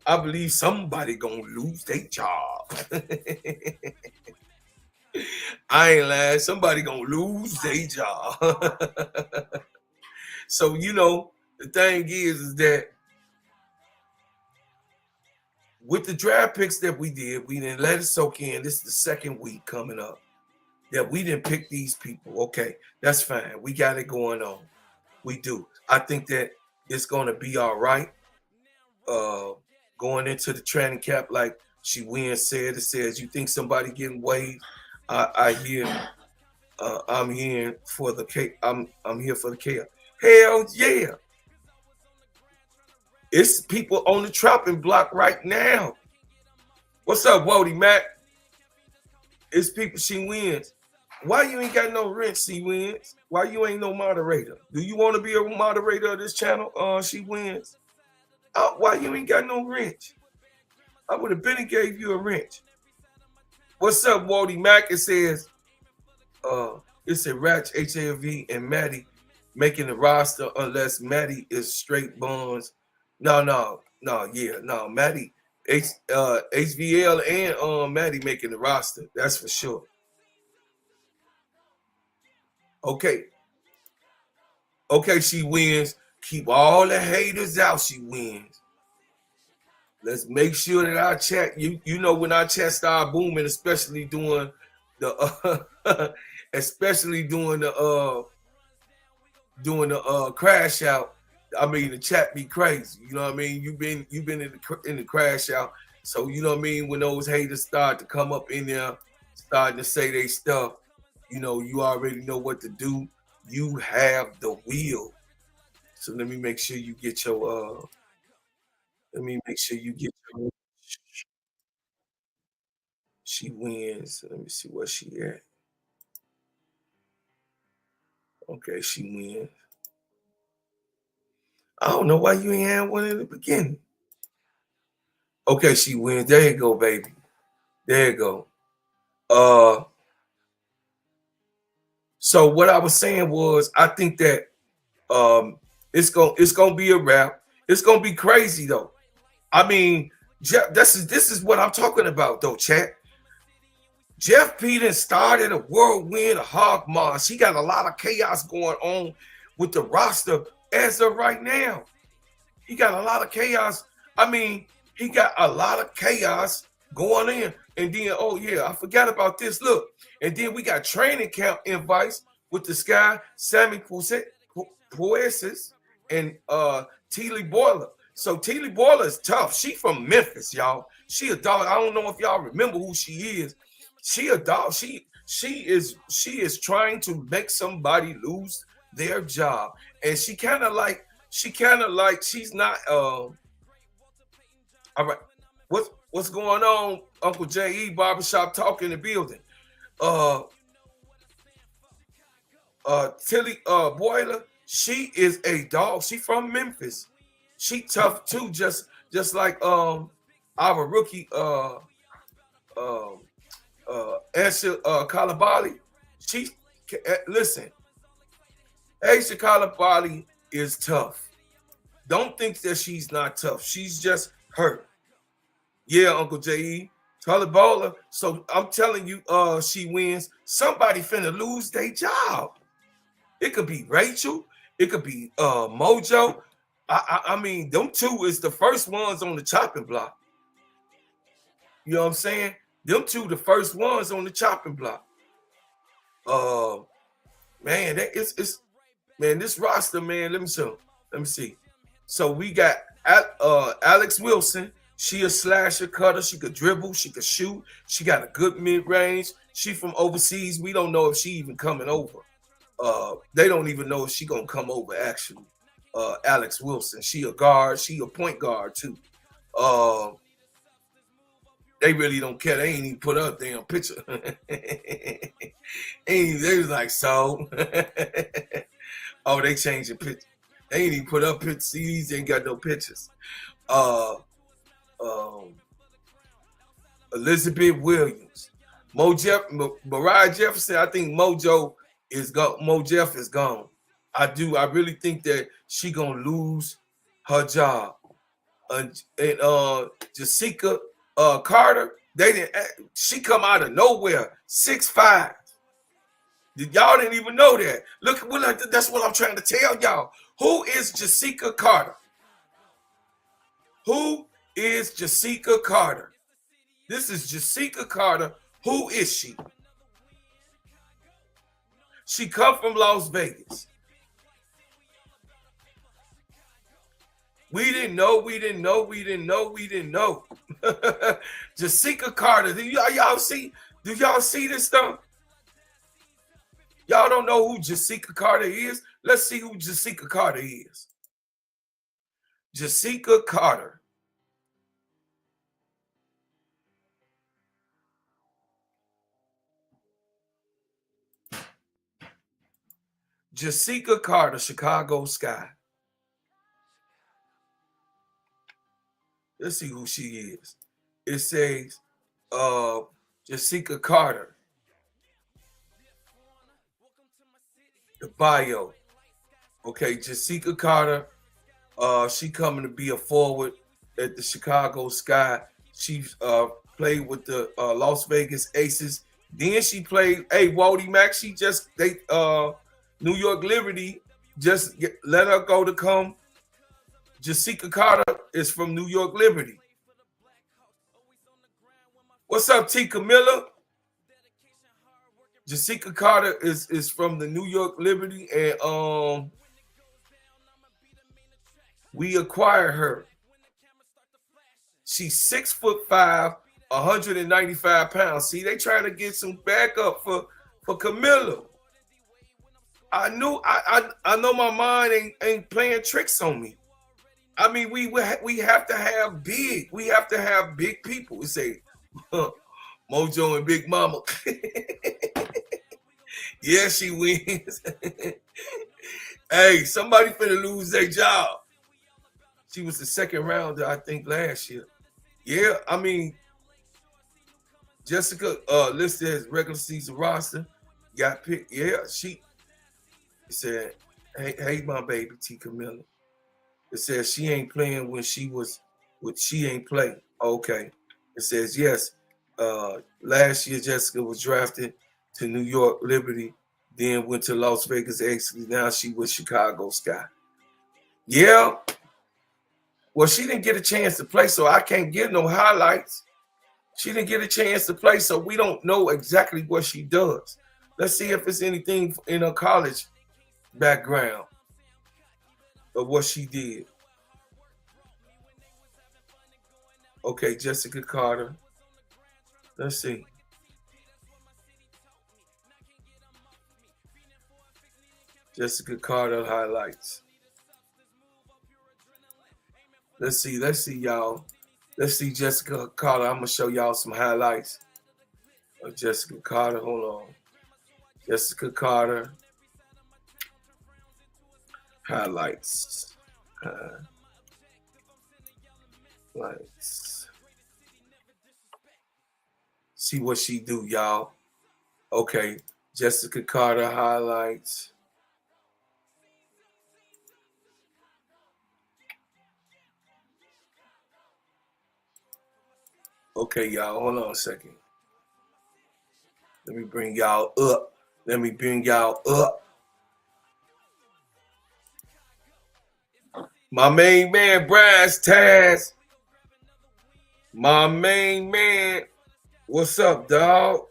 I believe somebody gonna lose their job. I ain't lying. Somebody gonna lose their job. So the thing is that with the draft picks that we didn't let it soak in. This is the second week coming up that we didn't pick these people. Okay, that's fine. We got it going on. We do. I think that it's gonna be all right. Going into the training camp, like she said, it says, you think somebody getting waived? I hear. I'm here for the I'm here for the chaos. Hell yeah! It's people on the chopping block right now. What's up, Wody Mac? It's people. She wins. Why you ain't got no rent? She wins. Why you ain't no moderator? Do you want to be a moderator of this channel? She wins. Why you ain't got no wrench? I would have been and gave you a wrench. What's up, Wody Mac? It says, it's a Ratch, HAV, and Maddie making the roster unless Maddie is straight buns. No, Maddie, HVL and Maddie making the roster. That's for sure. Okay, she wins. Keep all the haters out. She wins. Let's make sure that our chat, you know, when our chat start booming, especially doing the crash out. I mean, the chat be crazy. You know what I mean? You've been in the crash out. So you know what I mean? When those haters start to come up in there, starting to say they stuff, you know, you already know what to do. You have the wheel. So let me make sure you get your she wins. Let me see where she at. Okay, she wins. I don't know why you ain't had one in the beginning. Okay, she wins. There you go, baby. There you go. So what I was saying was, I think that it's gonna be a wrap. It's gonna be crazy though. I mean, this is what I'm talking about though, chat. Jeff Peters started a whirlwind, a hog moss. He got a lot of chaos going on with the roster as of right now. He got a lot of chaos. I mean, he got a lot of chaos going in. And then, oh yeah, I forgot about this. Look, and then we got training camp invites with this guy, Sammy Poesis and Teely Boiler. So Teely Boiler is tough. She from Memphis, y'all. She a dog. I don't know if y'all remember who she is. She a dog. She is trying to make somebody lose their job. And she kind of like she's not all right. What's going on, Uncle J.E. Barbershop Talk in the building? Tilly Boiler, she is a dog. She from Memphis. She tough too, just like our rookie Asha Kalabali. She listen, Asha Kalabali is tough. Don't think that she's not tough. She's just hurt. Yeah, Uncle J.E. Kalabala. So I'm telling you, she wins. Somebody finna lose their job. It could be Rachel. It could be Mojo. I mean, them two is the first ones on the chopping block. You know what I'm saying? Them two, the first ones on the chopping block. Man, it's man, this roster, man. Let me see. So we got Alex Wilson. She a slasher cutter. She could dribble. She could shoot. She got a good mid-range. She from overseas. We don't know if she even coming over. They don't even know if she gonna come over, actually. Alex Wilson. She a guard. She a point guard, too. They really don't care. They ain't even put up damn picture. They was like, so. Oh, they changing picture. They ain't even put up pictures. These ain't got no pictures. Elizabeth Williams. Mariah Jefferson, I think Mo Jeff is gone. I really think that she gonna lose her job. And Jessica Carter, They didn't. She come out of nowhere, 6'5". Y'all didn't even know that. Look, that's what I'm trying to tell y'all. Who is Jessica Carter? Who is Jessica Carter? This is Jessica Carter. Who is she? She come from Las Vegas. We didn't know. Jessica Carter. Do y'all see? Do y'all see this stuff? Y'all don't know who Jessica Carter is? Let's see who Jessica Carter is. Jessica Carter. Jessica Carter, Chicago Sky. Let's see who she is. It says Jessica Carter. The bio. Okay, Jessica Carter. She coming to be a forward at the Chicago Sky. She played with the Las Vegas Aces. Then she played. Hey, Waldy Mack. She just New York Liberty let her go to come. Jessica Carter is from New York Liberty. What's up, T. Camilla? Jessica Carter is from the New York Liberty, and we acquired her. She's 6'5", 195 pounds. See, they trying to get some backup for Camilla. I know my mind ain't playing tricks on me. I mean, we have to have big. We have to have big people. We say Mojo and Big Mama. Yeah, she wins. Hey, somebody finna lose their job. She was the second rounder, I think, last year. Yeah, I mean, Jessica listed as regular season roster. Got picked. Yeah, she said, hey, my baby, T. Camilla. It says she ain't playing when she ain't play. Okay. It says, yes, last year Jessica was drafted to New York Liberty, then went to Las Vegas Aces. Now she with Chicago Sky. Yeah. Well, she didn't get a chance to play, so I can't get no highlights. She didn't get a chance to play, so we don't know exactly what she does. Let's see if it's anything in her college background of what she did. Okay, Jessica Carter. Let's see. Jessica Carter highlights. Let's see, y'all. Let's see Jessica Carter. I'm gonna show y'all some highlights of Jessica Carter. Hold on. Jessica Carter highlights. Lights. See what she do, y'all. Okay, Jessica Carter highlights. Okay, y'all, hold on a second. Let me bring y'all up. My main man, Bryce Taz. My main man. What's up, dog?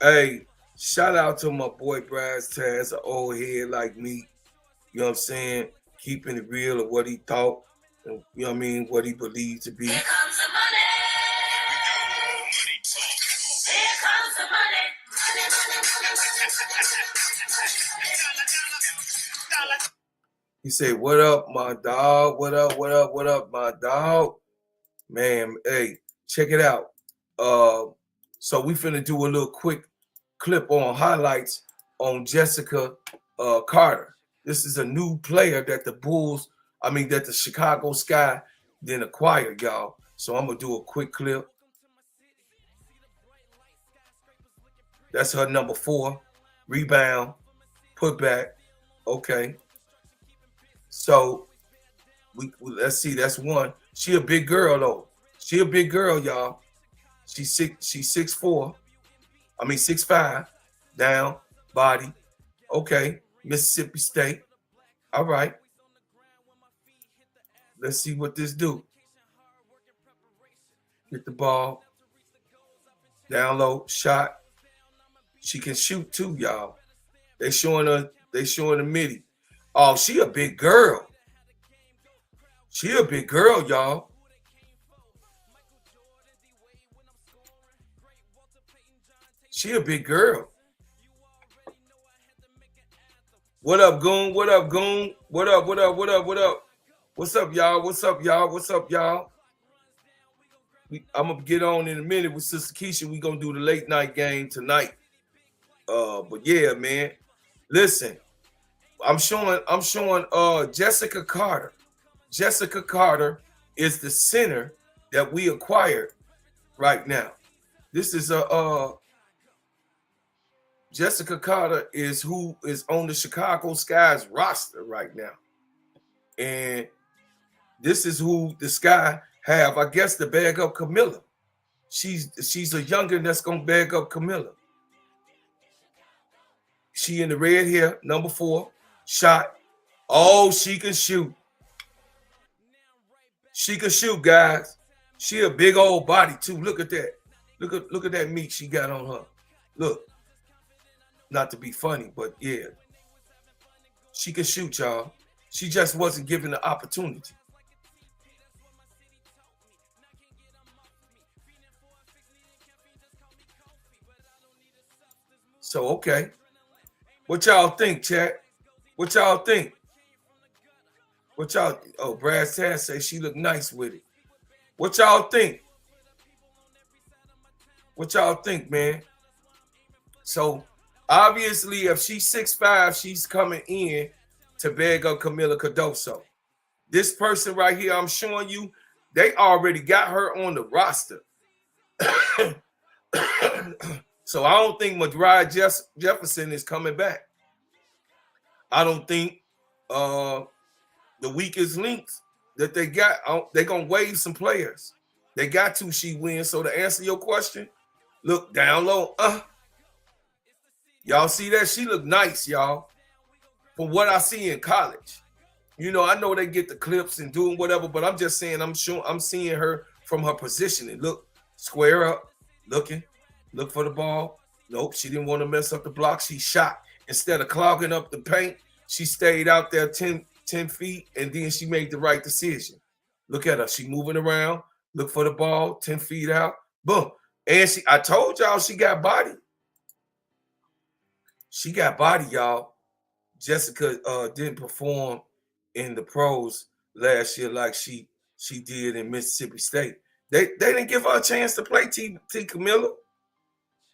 Hey, shout out to my boy Bryce Taz, an old head like me. You know what I'm saying? Keeping it real of what he thought. You know what I mean? What he believed to be. Here comes the money. Here comes the money. He said, what up, my dog? What up, my dog? Man, hey, check it out. So we finna do a little quick clip on highlights on Jessica Carter. This is a new player that that the Chicago Sky then acquired, y'all. So I'm gonna do a quick clip. That's her number 4. Rebound, put back. Okay. So let's see, that's one. She a big girl though. She a big girl, y'all. She's 6'4". I mean 6'5", down, body. Okay, Mississippi State. All right. Let's see what this do. Get the ball. Down low, shot. She can shoot too, y'all. They showing the midi. Oh, she a big girl. She a big girl, y'all. She a big girl. What up, Goon? What up, Goon? What up, what up, what up, what up? What's up, y'all? What's up, y'all? What's up, y'all? I'm gonna get on in a minute with Sister Keisha. We gonna do the late night game tonight. But yeah, man. Listen, I'm showing Jessica Carter. Jessica Carter is the center that we acquired right now. This is Jessica Carter is who is on the Chicago Sky's roster right now. And this is who the Sky have, I guess, to bag up Camilla. She's a youngin that's gonna bag up Camilla. She in the red hair, number 4, shot. Oh, she can shoot. She can shoot, guys. She a big old body too. Look at that. Look at that meat she got on her. Look. Not to be funny, but yeah. She can shoot, y'all. She just wasn't given the opportunity. So, okay. What y'all think, chat? What y'all think? What y'all, oh, Brad Tass say she look nice with it. What y'all think? What y'all think, man? So, obviously, if she's 6'5", she's coming in to bag up Camila Cardoso. This person right here, I'm showing you, they already got her on the roster. So I don't think Madriah Jefferson is coming back. I don't think the weakest links that they got, they're going to waive some players. They got to, she wins. So to answer your question, look down low. Y'all see that? She look nice, y'all. From what I see in college. You know, I know they get the clips and doing whatever, but I'm just saying, I'm seeing her from her positioning. Look, square up, looking, look for the ball. Nope, she didn't want to mess up the block. She shot. Instead of clogging up the paint, she stayed out there 10 feet, and then she made the right decision. Look at her. She moving around. Look for the ball, 10 feet out. Boom. And I told y'all she got body. She got body, y'all. Jessica didn't perform in the pros last year like she did in Mississippi State. They didn't give her a chance to play T. Camilla.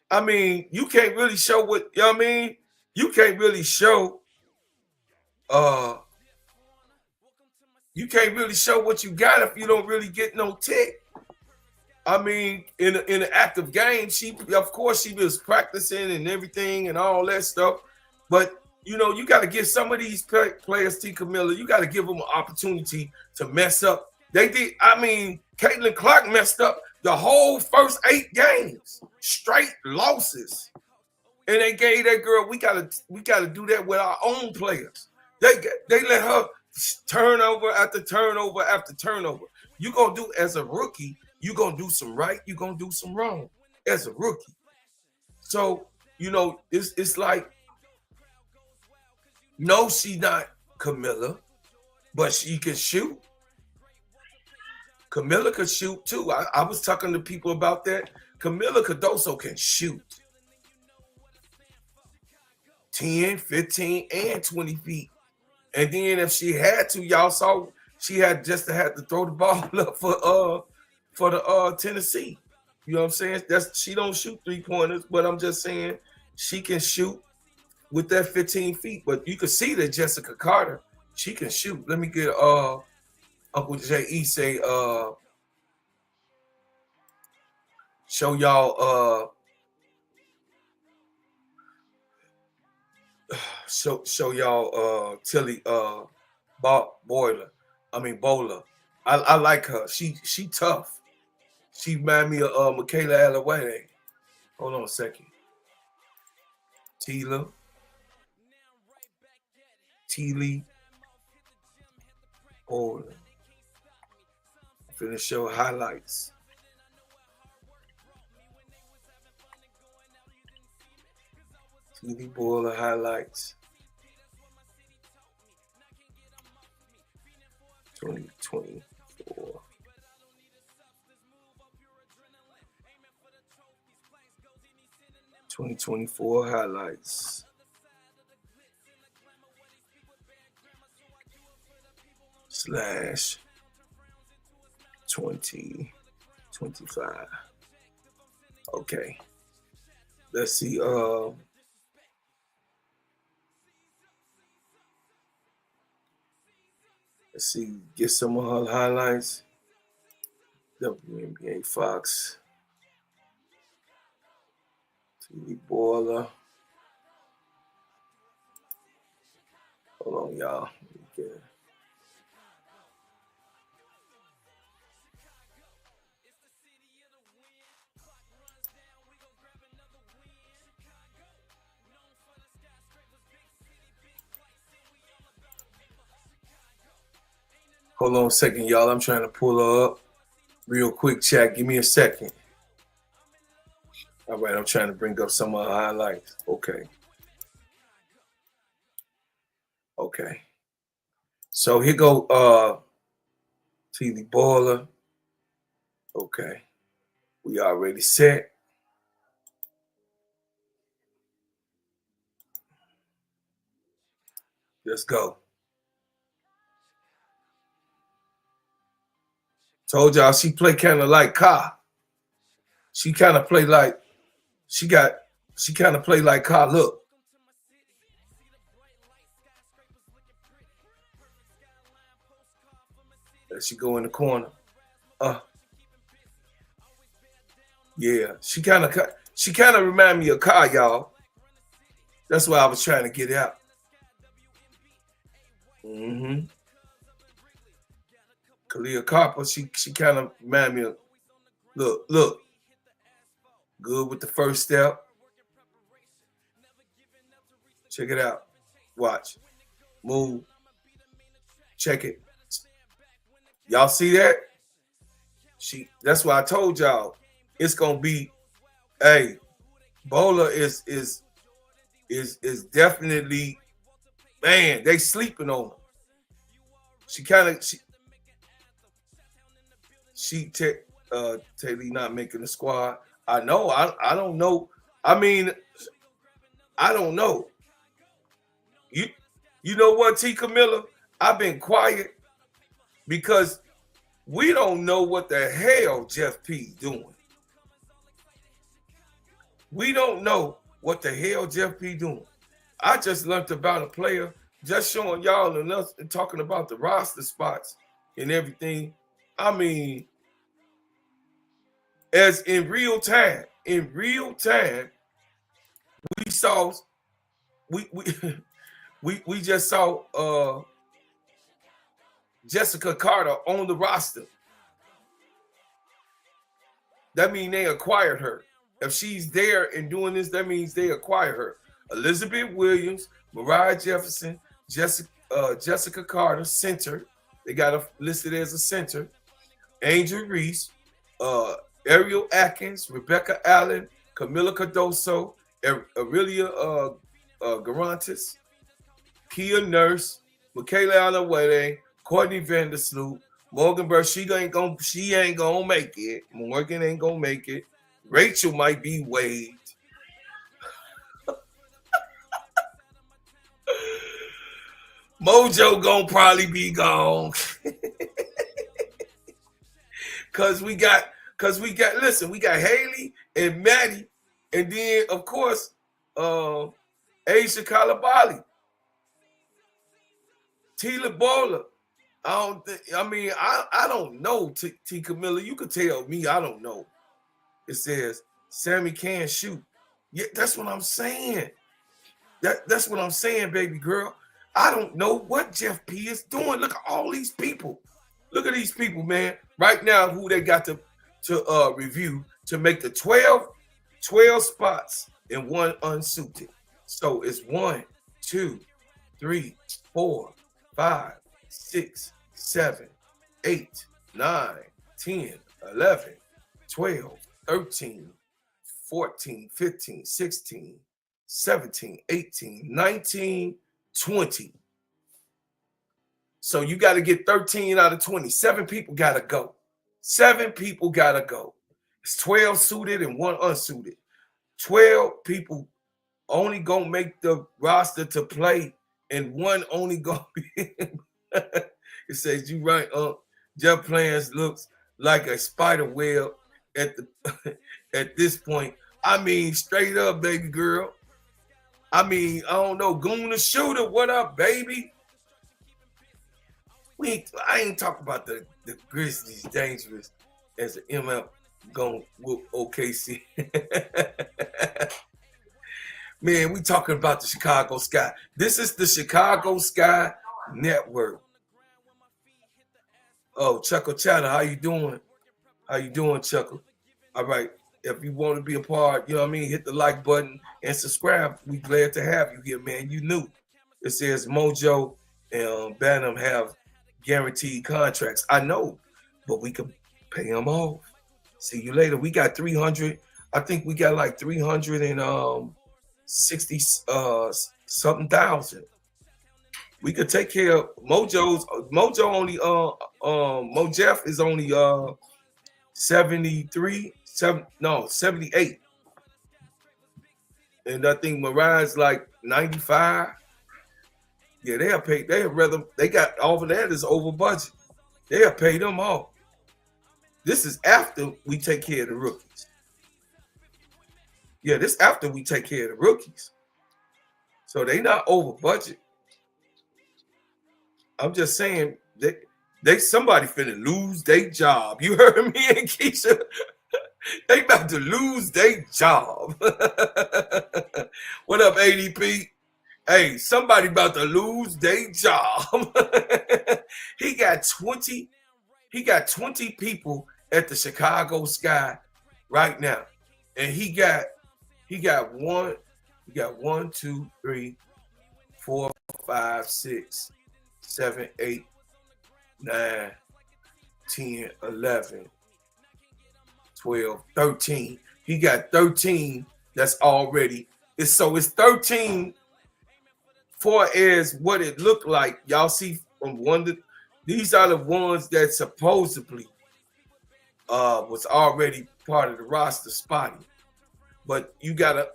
I mean, you can't really show what, you know what I mean? You can't really show what you got if you don't really get no tick. I mean, in an active game, of course she was practicing and everything and all that stuff. But you know, you got to give some of these players, T. Camilla, you got to give them an opportunity to mess up. They did. I mean, Caitlin Clark messed up the whole first 8 games, straight losses, and they gave that girl. We gotta do that with our own players. They let her turnover after turnover after turnover. You gonna do as a rookie. You gonna do some right. You gonna do some wrong as a rookie. So you know, it's like. No, she not Camilla, but she can shoot. Camilla could shoot too. I was talking to people about that. Camilla Cardoso can shoot 10, 15, and 20 feet. And then if she had to, y'all saw she had to throw the ball up for the Tennessee. You know what I'm saying? She don't shoot 3-pointers, but I'm just saying she can shoot with that 15 feet. But you can see that Jessica Carter, she can shoot. Let me get Uncle J.E. say show y'all show y'all Tilly Bowler. I like her. She tough. She remind me of Michaela Alaway. Hold on a second. Tila. Teely. Oh, finna show highlights. TV Boiler highlights. 2024. '24 highlights. / 2025. Okay. Let's see. Let's see. Get some of her highlights. WNBA Fox. TV Boiler. Hold on, y'all. Okay. Hold on a second, y'all. I'm trying to pull her up real quick. Chat. Give me a second. All right, I'm trying to bring up some of her highlights. Okay. Okay. So here go TV Boiler. Okay. We already set. Let's go. Told y'all she play kind of like Ka. She kind of play like she kind of play like Ka. Look. There she go in the corner. Yeah, she kind of remind me of Ka, y'all. That's why I was trying to get out. Kalia Carper, she kind of remind me of. Look. Good with the first step. Check it out. Watch. Move. Check it. Y'all see that? That's why I told y'all it's gonna be, hey, Bola is definitely, man, they sleeping on her. Taylor not making the squad. I know. I don't know. I mean, I don't know. You know what, T. Camilla? I've been quiet because we don't know what the hell Jeff P doing. We don't know what the hell Jeff P doing. I just learned about a player, just showing y'all enough and talking about the roster spots and everything. I mean, as in real time, we saw we just saw Jessica Carter on the roster. That means they acquired her. If she's there and doing this, that means they acquired her. Elizabeth Williams, Mariah Jefferson, Jessica Carter, center. They got her listed as a center. Angel Reese, Ariel Atkins, Rebecca Allen, Camila Cardoso, Aurelia Garantis, Kia Nurse, Michaela Alawede, Courtney Vandersloot, Morgan Burr. She ain't gonna make it. Morgan ain't gonna make it. Rachel might be waived. Mojo gonna probably be gone. Cause we got listen, we got Haley and Maddie, and then of course Aisha Kalabali, Tila Bowler. I don't know, T. Camilla. You could tell me I don't know. It says Sammy can shoot. Yeah, that's what I'm saying. That's what I'm saying, baby girl. I don't know what Jeff P is doing. Look at all these people. Look at these people, man. Right now, who they got to to review to make the 12 spots in one unsuited. So it's 1, 2, 3, 4, 5, 6, 7, 8, 9, 10, 11, 12, 13, 14, 15, 16, 17, 18, 19, 20. So you got to get 13 out of 20. 7 people got to go. 7 people got to go. It's 12 suited and 1 unsuited. 12 people only going to make the roster to play, and 1 only going to be. It says, you right, Jeff Plans looks like a spider web at the at this point. I mean, straight up, baby girl. I mean, I don't know, Goon the Shooter, what up, baby? I ain't talking about the Grizzlies dangerous as the MF going whoop OKC. Man, we talking about the Chicago Sky. This is the Chicago Sky Network. Oh, Chuckle Chatter, how you doing? How you doing, Chuckle? All right. If you want to be a part, you know what I mean, hit the like button and subscribe. We glad to have you here, man. You new. It says Mojo and Bantam have guaranteed contracts. I know, but we can pay them off. See you later. We got 300. I think we got like 360 something thousand. We could take care of Mojo only Mo Jeff is only 78. And I think Mariah's like 95. Yeah, they got all of that is over budget. They'll pay them off. This is after we take care of the rookies. Yeah, this after we take care of the rookies. So they not over budget. I'm just saying they somebody finna lose their job. You heard me and Keisha? They about to lose their job. What up, ADP? Hey, somebody about to lose their job. He got 20 people at the Chicago Sky right now. And he got 1, 2, 3, 4, 5, 6, 7, 8, 9, 10, 11, 12, 13. He got 13 that's already. It's 13 far as what it looked like. Y'all see from these are the ones that supposedly was already part of the roster spotting. But you got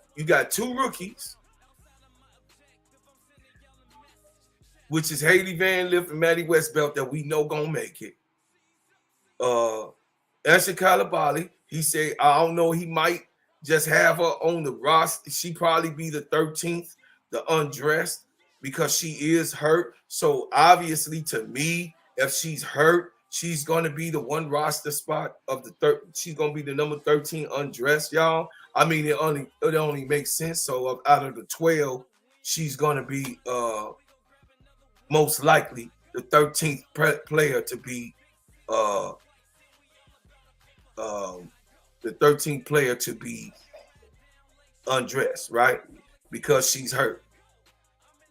2 rookies, which is Haley Van Lith and Maddie Westbelt that we know gonna make it. Ashley Kalabali, he said, I don't know, he might just have her on the roster. She probably be the 13th, the undressed, because she is hurt. So obviously, to me, if she's hurt, she's gonna be the one roster spot of the third. She's gonna be the number 13 undressed, y'all. I mean, it only makes sense. So out of the 12, she's gonna be most likely the 13th player to be the 13th player to be undressed, right? Because she's hurt.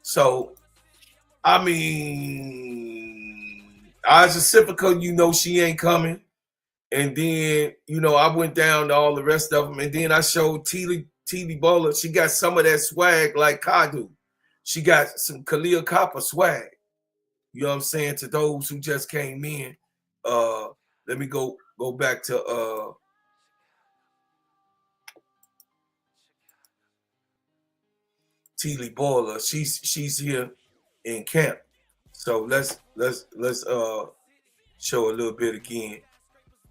So, I mean, Pacifica, she ain't coming. And then, I went down to all the rest of them. And then I showed Teely Bowler. She got some of that swag like Kadu. She got some Khalil Copper swag. You know what I'm saying? To those who just came in, let me go back to Teely Bowler. She's here in camp. So let's show a little bit again.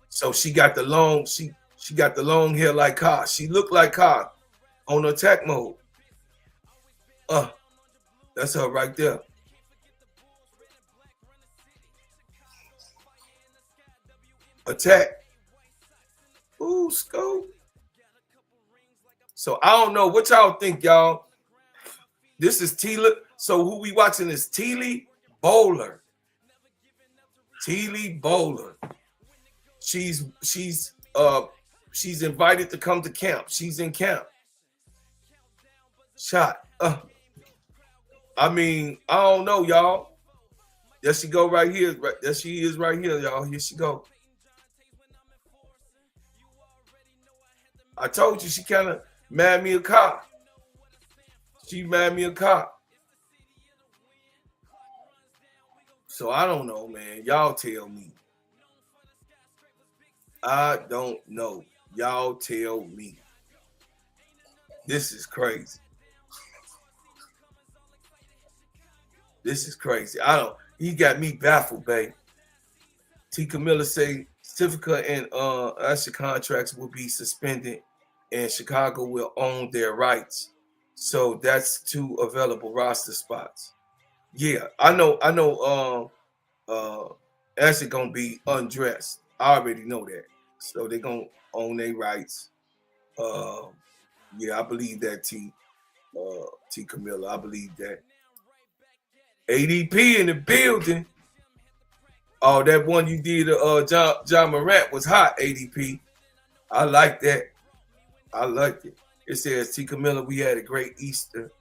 So she got the long hair like Ka. She looked like Ka on attack mode. That's her right there. Attack. Ooh, scope. So I don't know what y'all think, y'all. This is Teely. So who we watching is Teely Bowler. Teely Bowler. She's she's invited to come to camp. She's in camp. Shot. I mean, I don't know, y'all. There she go right here. Right, there she is right here, y'all. Here she go. I told you she kind of mad me a cop. She mad me a cop. So I don't know, man. Y'all tell me. I don't know. Y'all tell me. This is crazy. This is crazy. He got me baffled, babe. T. Camilla say certificate and Usher contracts will be suspended and Chicago will own their rights. So that's 2 available roster spots. Yeah, I know Usher gonna be undressed. I already know that. So they're gonna own their rights. Yeah, I believe that T Camilla. I believe that. ADP in the building. Oh, that one you did, John Morant was hot, ADP. I like that. I liked it. It says, T. Camilla, we had a great Easter.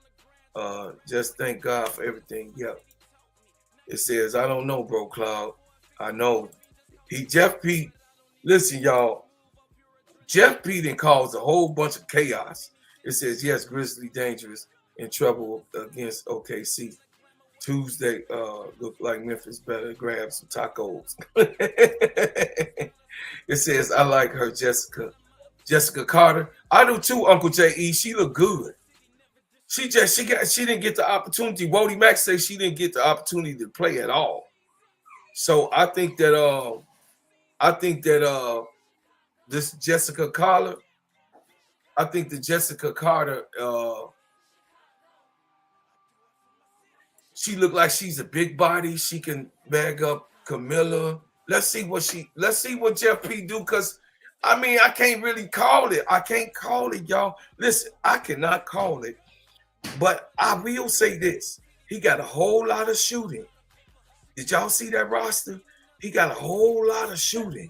Just thank God for everything. Yep. It says, I don't know, bro, Cloud. I know. Jeff P. Listen, y'all. Jeff P. done caused a whole bunch of chaos. It says, yes, Grizzly dangerous, in trouble against OKC. Tuesday, look like Memphis better grab some tacos. It says, I like her, Jessica Carter. I do too, Uncle J.E. She look good. She didn't get the opportunity. Wody Mack says she didn't get the opportunity to play at all. So I think that this Jessica Carter, I think that Jessica Carter, she look like she's a big body. She can bag up Camilla. Let's see what Jeff P do, because I mean, I can't really call it. I can't call it, y'all. Listen, I cannot call it. But I will say this. He got a whole lot of shooting. Did y'all see that roster? He got a whole lot of shooting.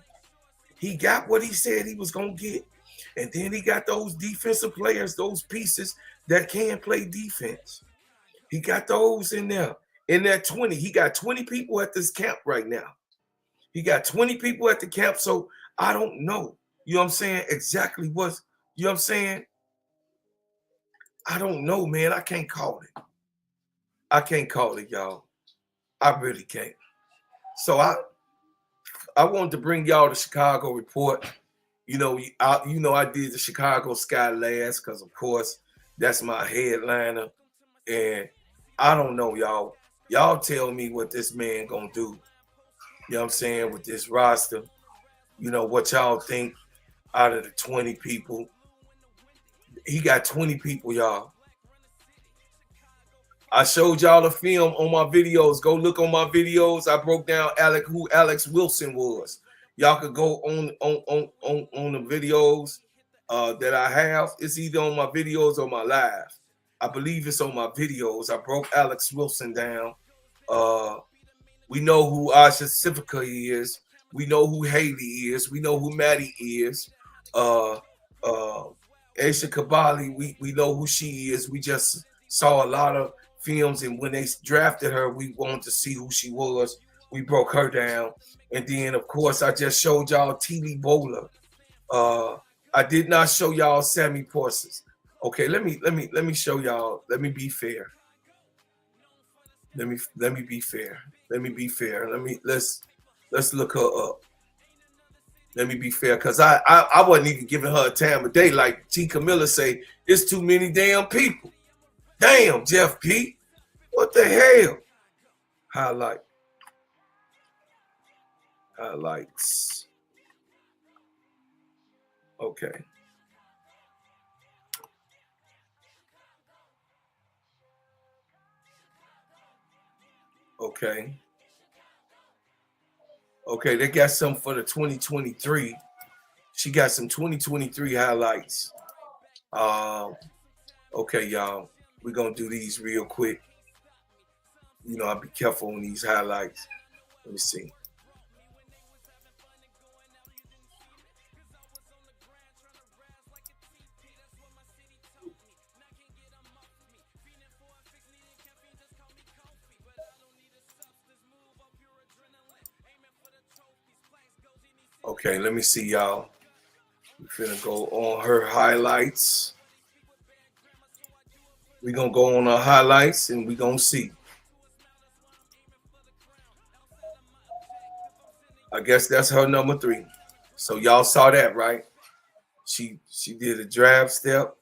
He got what he said he was going to get. And then he got those defensive players, those pieces that can play defense. He got those in there. In that 20. He got 20 people at this camp right now. He got 20 people at the camp, so I don't know. You know what I'm saying? Exactly what, you know what I'm saying? I don't know, man. I can't call it. I can't call it, y'all. I really can't. So I wanted to bring y'all the Chicago report. You know, I did the Chicago Sky last because, of course, that's my headliner. And I don't know, y'all. Y'all tell me what this man gonna do. You know what I'm saying? With this roster. You know, what y'all think out of the 20 people. He got 20 people, y'all. I showed y'all the film on my videos. Go look on my videos. I broke down who Alex Wilson was. Y'all could go on the videos that I have. It's either on my videos or my live. I believe it's on my videos. I broke Alex Wilson down. We know who Asha Civica is. We know who Haley is. We know who Maddie is. Aisha Kabali, we know who she is. We just saw a lot of films, and when they drafted her, we wanted to see who she was. We broke her down. And then, of course, I just showed y'all T.Lee Bowler. I did not show y'all Sammy Porces. Okay, let me show y'all. Let me be fair. Let me be fair. Let me be fair. Let's look her up. Let me be fair, because I wasn't even giving her a time of day. Like T. Camilla say, it's too many damn people. Damn, Jeff P. What the hell? Highlights. Okay. Okay, they got some for the 2023. She got some 2023 highlights. Okay, y'all. We're going to do these real quick. You know, I'll be careful on these highlights. Let me see. Okay, let me see, y'all. We're finna go on her highlights. We're gonna go on her highlights and we're gonna see. I guess that's her number 3. So y'all saw that, right? She did a drab step.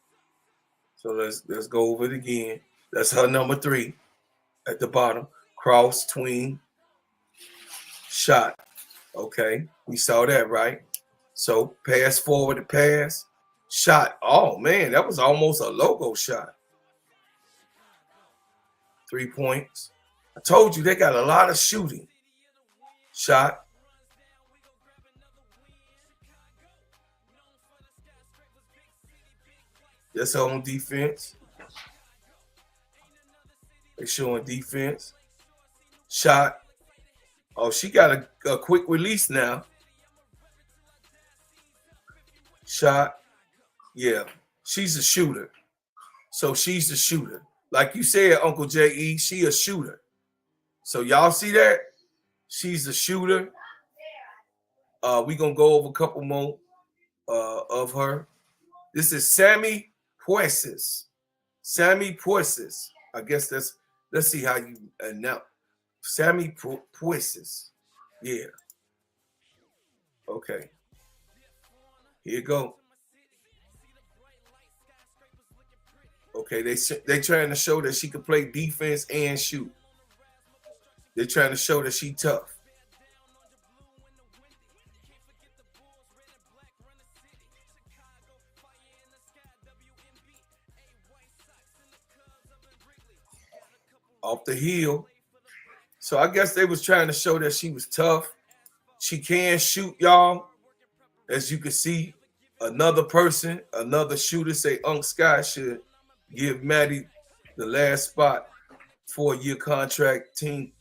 So let's go over it again. That's her number 3 at the bottom. Cross, tween, shot. Okay, we saw that, right? So pass forward to pass, shot. Oh man, that was almost a logo shot. 3 points. I told you they got a lot of shooting. Shot. That's her on defense. They showing defense. Shot. Oh, she got a quick release now. Shot. Yeah, she's a shooter. So she's a shooter. Like you said, Uncle J.E., she a shooter. So y'all see that? She's a shooter. We're going to go over a couple more of her. This is Sammy Pueses. Sammy Pueses. I guess let's see how you announce. Sammy Pueses. Yeah. Okay. Here you go. Okay, they trying to show that she can play defense and shoot. They're trying to show that she tough. Off the heel. So I guess they was trying to show that she was tough. She can shoot, y'all. As you can see, another person, another shooter say Unc Sky should give Maddie the last spot, 4-year contract, team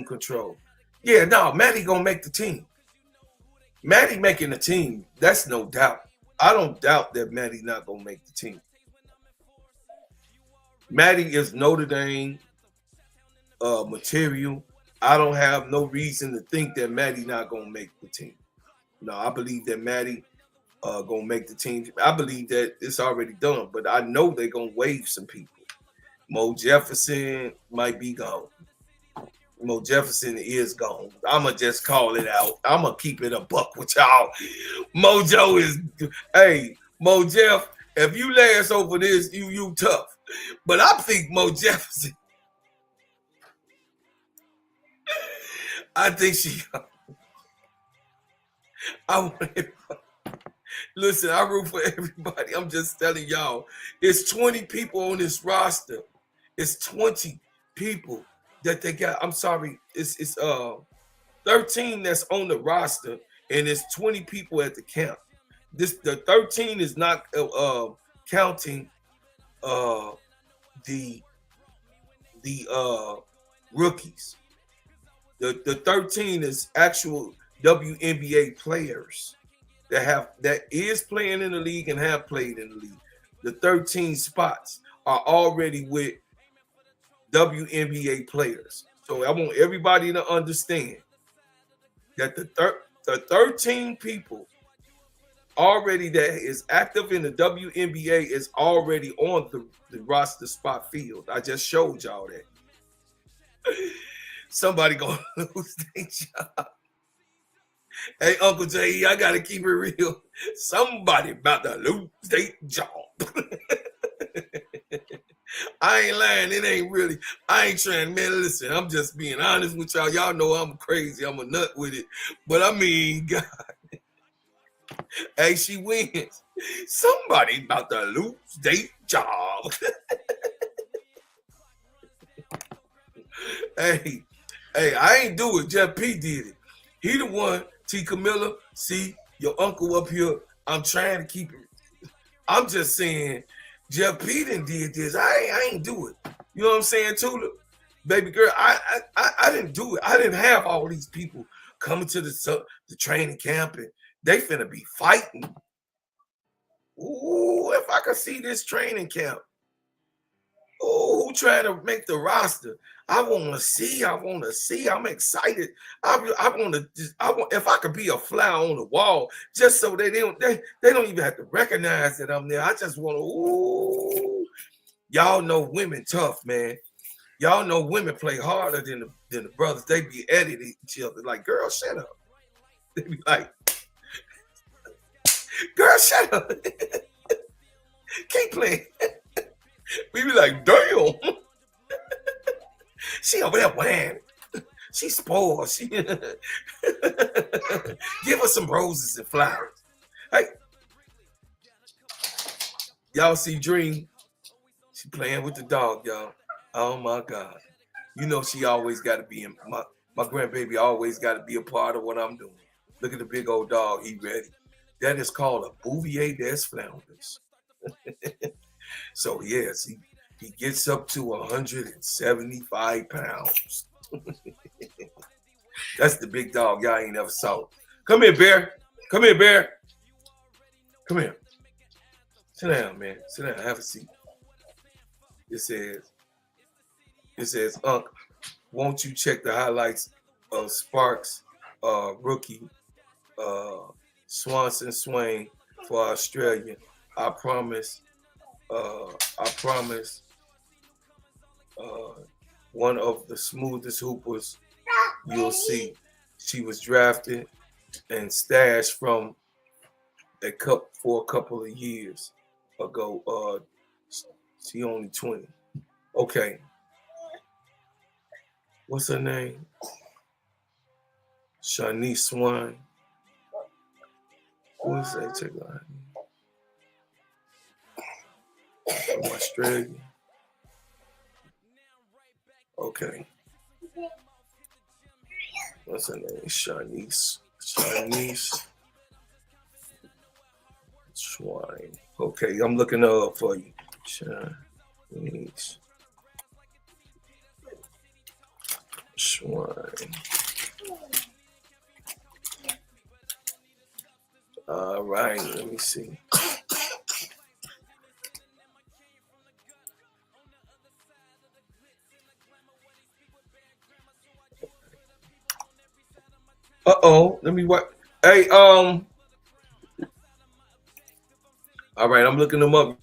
control. Yeah, no, Maddie gonna make the team. Maddie making the team. That's no doubt. I don't doubt that Maddie not gonna make the team. Maddie is Notre Dame material. I don't have no reason to think that Maddie not gonna make the team. No, I believe that Maddie gonna make the team. I believe that it's already done, but I know they're gonna waive some people. Mo Jefferson might be gone. Mo Jefferson is gone. I'ma just call it out. I'ma keep it a buck with y'all. Mojo is, hey, Mo Jeff, if you last over this, you tough. But I think Mo Jefferson, I think she, I want it. Listen, I root for everybody. I'm just telling y'all, it's 20 people on this roster. It's 20 people that they got. I'm sorry, it's 13 that's on the roster, and it's 20 people at the camp. The 13 is not counting the rookies. The 13 is actual WNBA players that is playing in the league and have played in the league. The 13 spots are already with WNBA players. So I want everybody to understand that the 13 people already that is active in the WNBA is already on the roster spot field. I just showed y'all that. Somebody gonna lose their job. Hey, Uncle J, I gotta keep it real. Somebody about to lose their job. I ain't lying. It ain't really. I ain't trying, man. Listen, I'm just being honest with y'all. Y'all know I'm crazy. I'm a nut with it. But I mean, God. Hey, she wins. Somebody about to lose their job. Hey, I ain't do it. Jeff P did it. He the one. T. Camilla, see your uncle up here. I'm trying to keep it. I'm just saying, Jeff P did this. I ain't do it. You know what I'm saying, Tula? Baby girl, I didn't do it. I didn't have all these people coming to the training camp and they finna be fighting. Ooh, if I could see this training camp. Oh, who trying to make the roster? I want to see. I want to see. I'm excited. I want to. I want if I could be a fly on the wall, just so they don't even have to recognize that I'm there. I just want to. Ooh, y'all know women tough, man. Y'all know women play harder than the brothers. They be editing each other like, girl, shut up. They be like, girl, shut up. Keep playing. We be like, damn. She over there wham. She spoiled. She give her some roses and flowers. Hey, y'all see Dream? She playing with the dog, y'all. Oh my God. You know she always got to be in my grandbaby always got to be a part of what I'm doing. Look at the big old dog. He ready. That is called a Bouvier des Flanders. So yes, he gets up to 175 pounds. That's the big dog y'all ain't never saw. Come here, Bear. Come here, Bear. Come here. Sit down, man. Sit down. Have a seat. It says, Unc, won't you check the highlights of Sparks, rookie, Swanson Swain for Australia. I promise. One of the smoothest hoopers you'll see. She was drafted and stashed from for a couple of years ago. She only 20. Okay. What's her name? Shanice Swan. Who is that? Check out from Australia. Okay. What's her name? Shanice Swine. Okay, I'm looking her up for you. Shanice Swine. All right, let me see. Let me what? Hey, all right, I'm looking them up.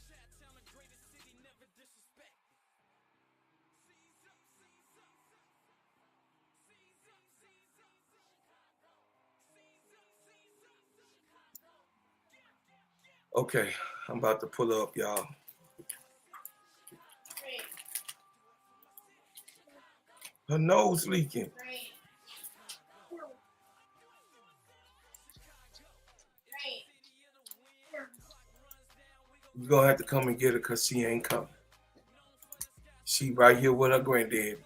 Okay, I'm about to pull up, y'all. Her nose leaking. You're gonna have to come and get her because she ain't coming. She right here with her granddad.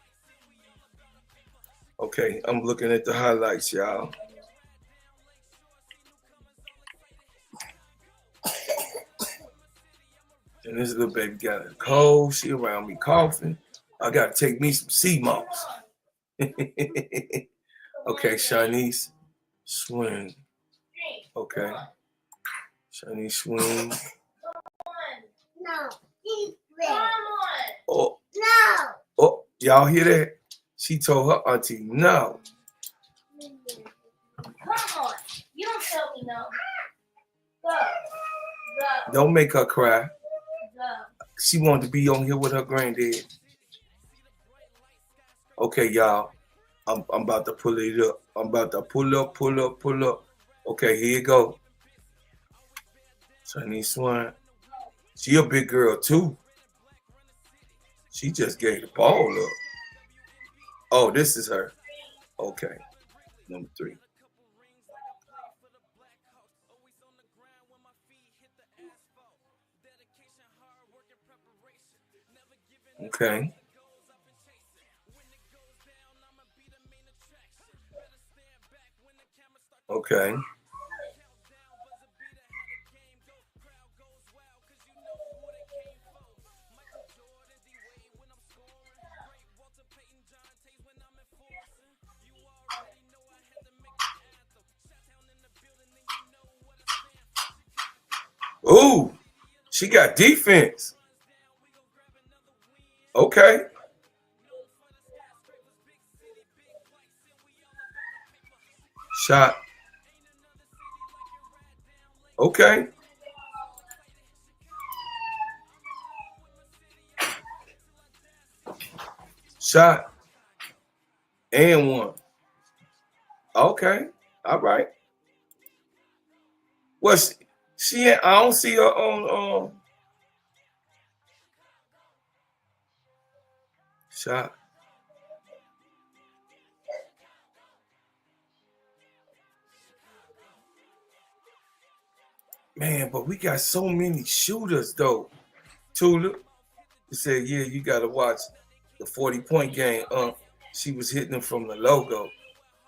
Okay, I'm looking at the highlights, y'all. And this little baby got a cold. She around me coughing. I gotta take me some sea moss. Okay, Shanice Swing. Okay. Shanice Swing. No. Oh. No. Oh, y'all hear that? She told her auntie no. Come on. You don't tell me no. Go. Don't make her cry. Go. She wanted to be on here with her granddad. Okay, y'all. I'm about to pull it up. I'm about to pull up. Okay, here you go. Shanice Swan. She a big girl too. She just gave the ball up. Oh, this is her. Okay. Number 3. Okay. Okay. Ooh, she got defense. Okay. Shot. Okay. Shot. And one. Okay. All right. Well, she I don't see her on shot. Man, but we got so many shooters though. Tula, he said, yeah, you gotta watch the 40-point game. She was hitting them from the logo.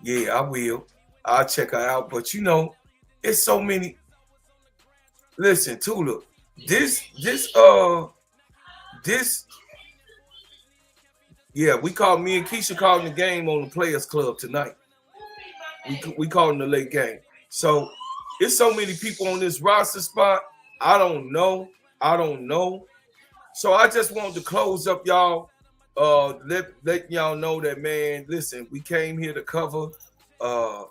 Yeah, I will. I'll check her out. But you know, it's so many. Listen, Tula, this, yeah, me and Keisha calling the game on the Players Club tonight. We calling the late game. So it's so many people on this roster spot. I don't know. So I just wanted to close up, y'all. Let y'all know that, man. Listen, we came here to cover the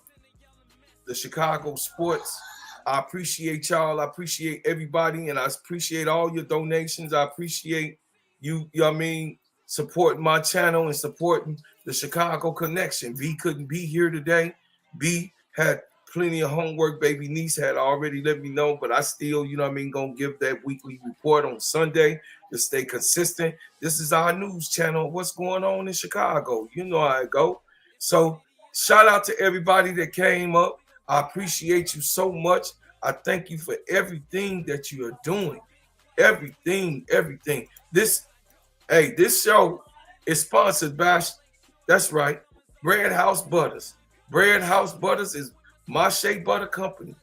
Chicago sports. I appreciate y'all. I appreciate everybody, and I appreciate all your donations. I appreciate you. You know what I mean, supporting my channel and supporting the Chicago connection. V couldn't be here today. B had plenty of homework. Baby niece had already let me know, but I still, you know what I mean, gonna give that weekly report on Sunday to stay consistent. This is our news channel. What's going on in Chicago? You know how it go. So shout out to everybody that came up. I appreciate you so much. I thank you for everything that you are doing. Everything. This show is sponsored by, that's right, Bread House Butters. Bread House Butters is my shea butter company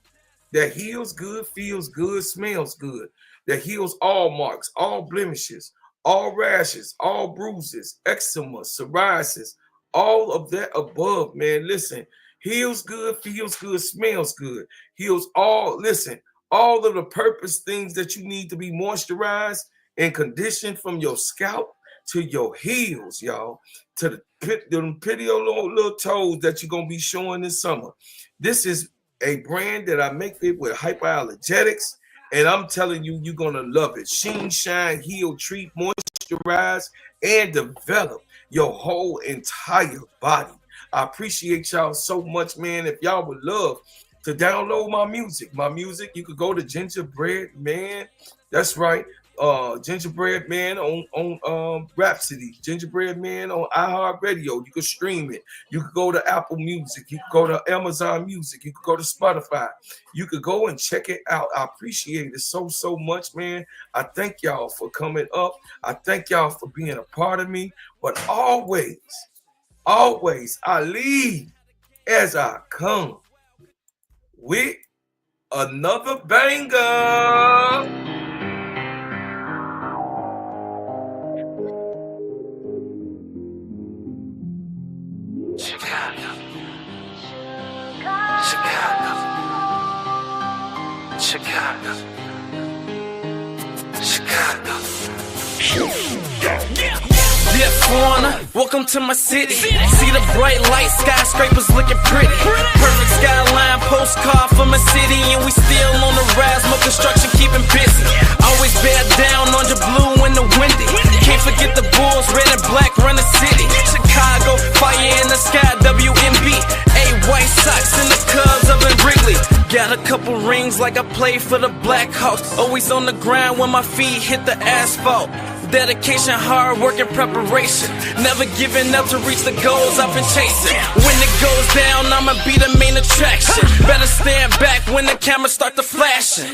that heals good, feels good, smells good, that heals all marks, all blemishes, all rashes, all bruises, eczema, psoriasis, all of that above, man. Listen, heals good, feels good, smells good, heals all of the purpose things that you need to be moisturized and conditioned from your scalp to your heels, y'all, to the pretty little toes that you're going to be showing this summer. This is a brand that I make it with hypoallergenics, and I'm telling you, you're going to love it. Sheen, shine, heal, treat, moisturize, and develop your whole entire body. I appreciate y'all so much, man. If y'all would love to download my music, you could go to Gingerbread Man. That's right. Gingerbread Man on Rhapsody, Gingerbread Man on iHeartRadio. You can stream it. You could go to Apple Music. You could go to Amazon Music. You could go to Spotify. You could go and check it out. I appreciate it so much, man. I thank y'all for coming up. I thank y'all for being a part of me. But always, I leave as I come with another banger. Yeah, foreigner, welcome to my city. See the bright light, skyscrapers looking pretty. Perfect skyline, postcard from a city, and we still on the rise, more construction keeping busy. Always bear down on the blue and the windy. Can't forget the Bulls, red and black run the city. Chicago, fire in the sky, WMB. White Sox and the Cubs up in Wrigley. Got a couple rings like I played for the Blackhawks. Always on the grind when my feet hit the asphalt. Dedication, hard work, and preparation. Never giving up to reach the goals I've been chasing. When it goes down, I'ma be the main attraction. Better stand back when the cameras start to flashing.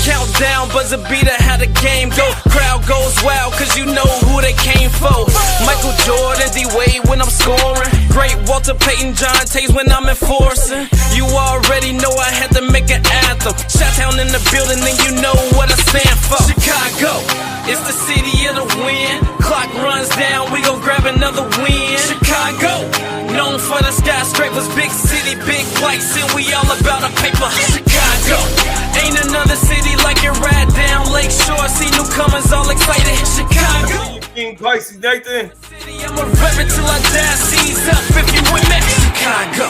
Countdown, buzzer beater, how the game go. Crowd goes wild, cause you know who they came for. Michael Jordan, D-Wade when I'm scoring. Great Walter Payton, John Tays when I'm enforcing. You already know I had to make an anthem. Shot-town in the building, and you know what I stand for. Chicago, it's the city of the win. Clock runs down, we gon' grab another win. Chicago, known for the skyscrapers, big city, big lights, and we all about a paper. Chicago, ain't another city like it. Right down Lakeshore, see newcomers all excited. Chicago. King Pisces, Nathan. I'ma rev it till I die. Seize up if you with me. Chicago.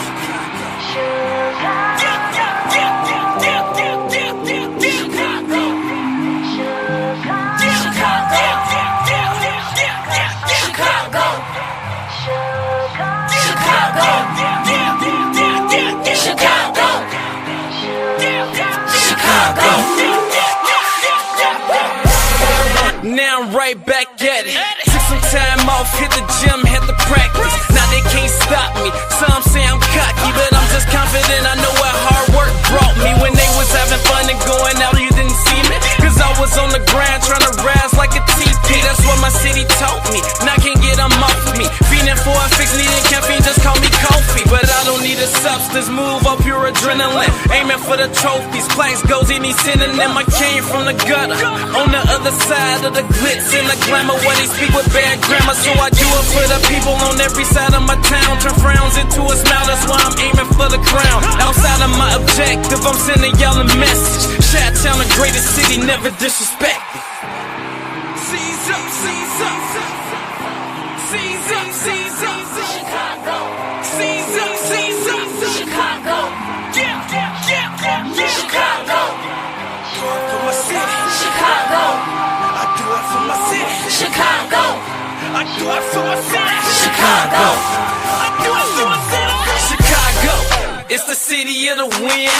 Now I'm right back at it. Took some time off, hit the gym, had to practice. Now they can't stop me. Some say I'm cocky, but I'm just confident. I know what hard work brought me. When they was having fun and going out, you didn't see me. Cause I was on the grind trying to rise like a TP. That's what my city taught me. Now I can't get them off me. Feeding for a fix, needing caffeine, just call me coffee. But I don't need a substance, move up pure adrenaline. Aiming for the trophies, plaques goes any synonym. I came from the gutter, on the other side of the glitz and the glamour, where they speak with bad grammar. So I do it for the people on every side of my town. Turn frowns into a smile, that's why I'm aiming for the crown. Outside of my objective, I'm sending y'all a message. Chi-town, the greatest city, never disrespect me. Seize up, seize up, seize up, seize up, Chicago. Seize up, seize up, Chicago. Yeah, yeah, yeah, yeah, Chicago. Do it for my city, Chicago. I do it for my city, Chicago. I do it for my city, Chicago. I do it for my city, Chicago. It's the city of the wind.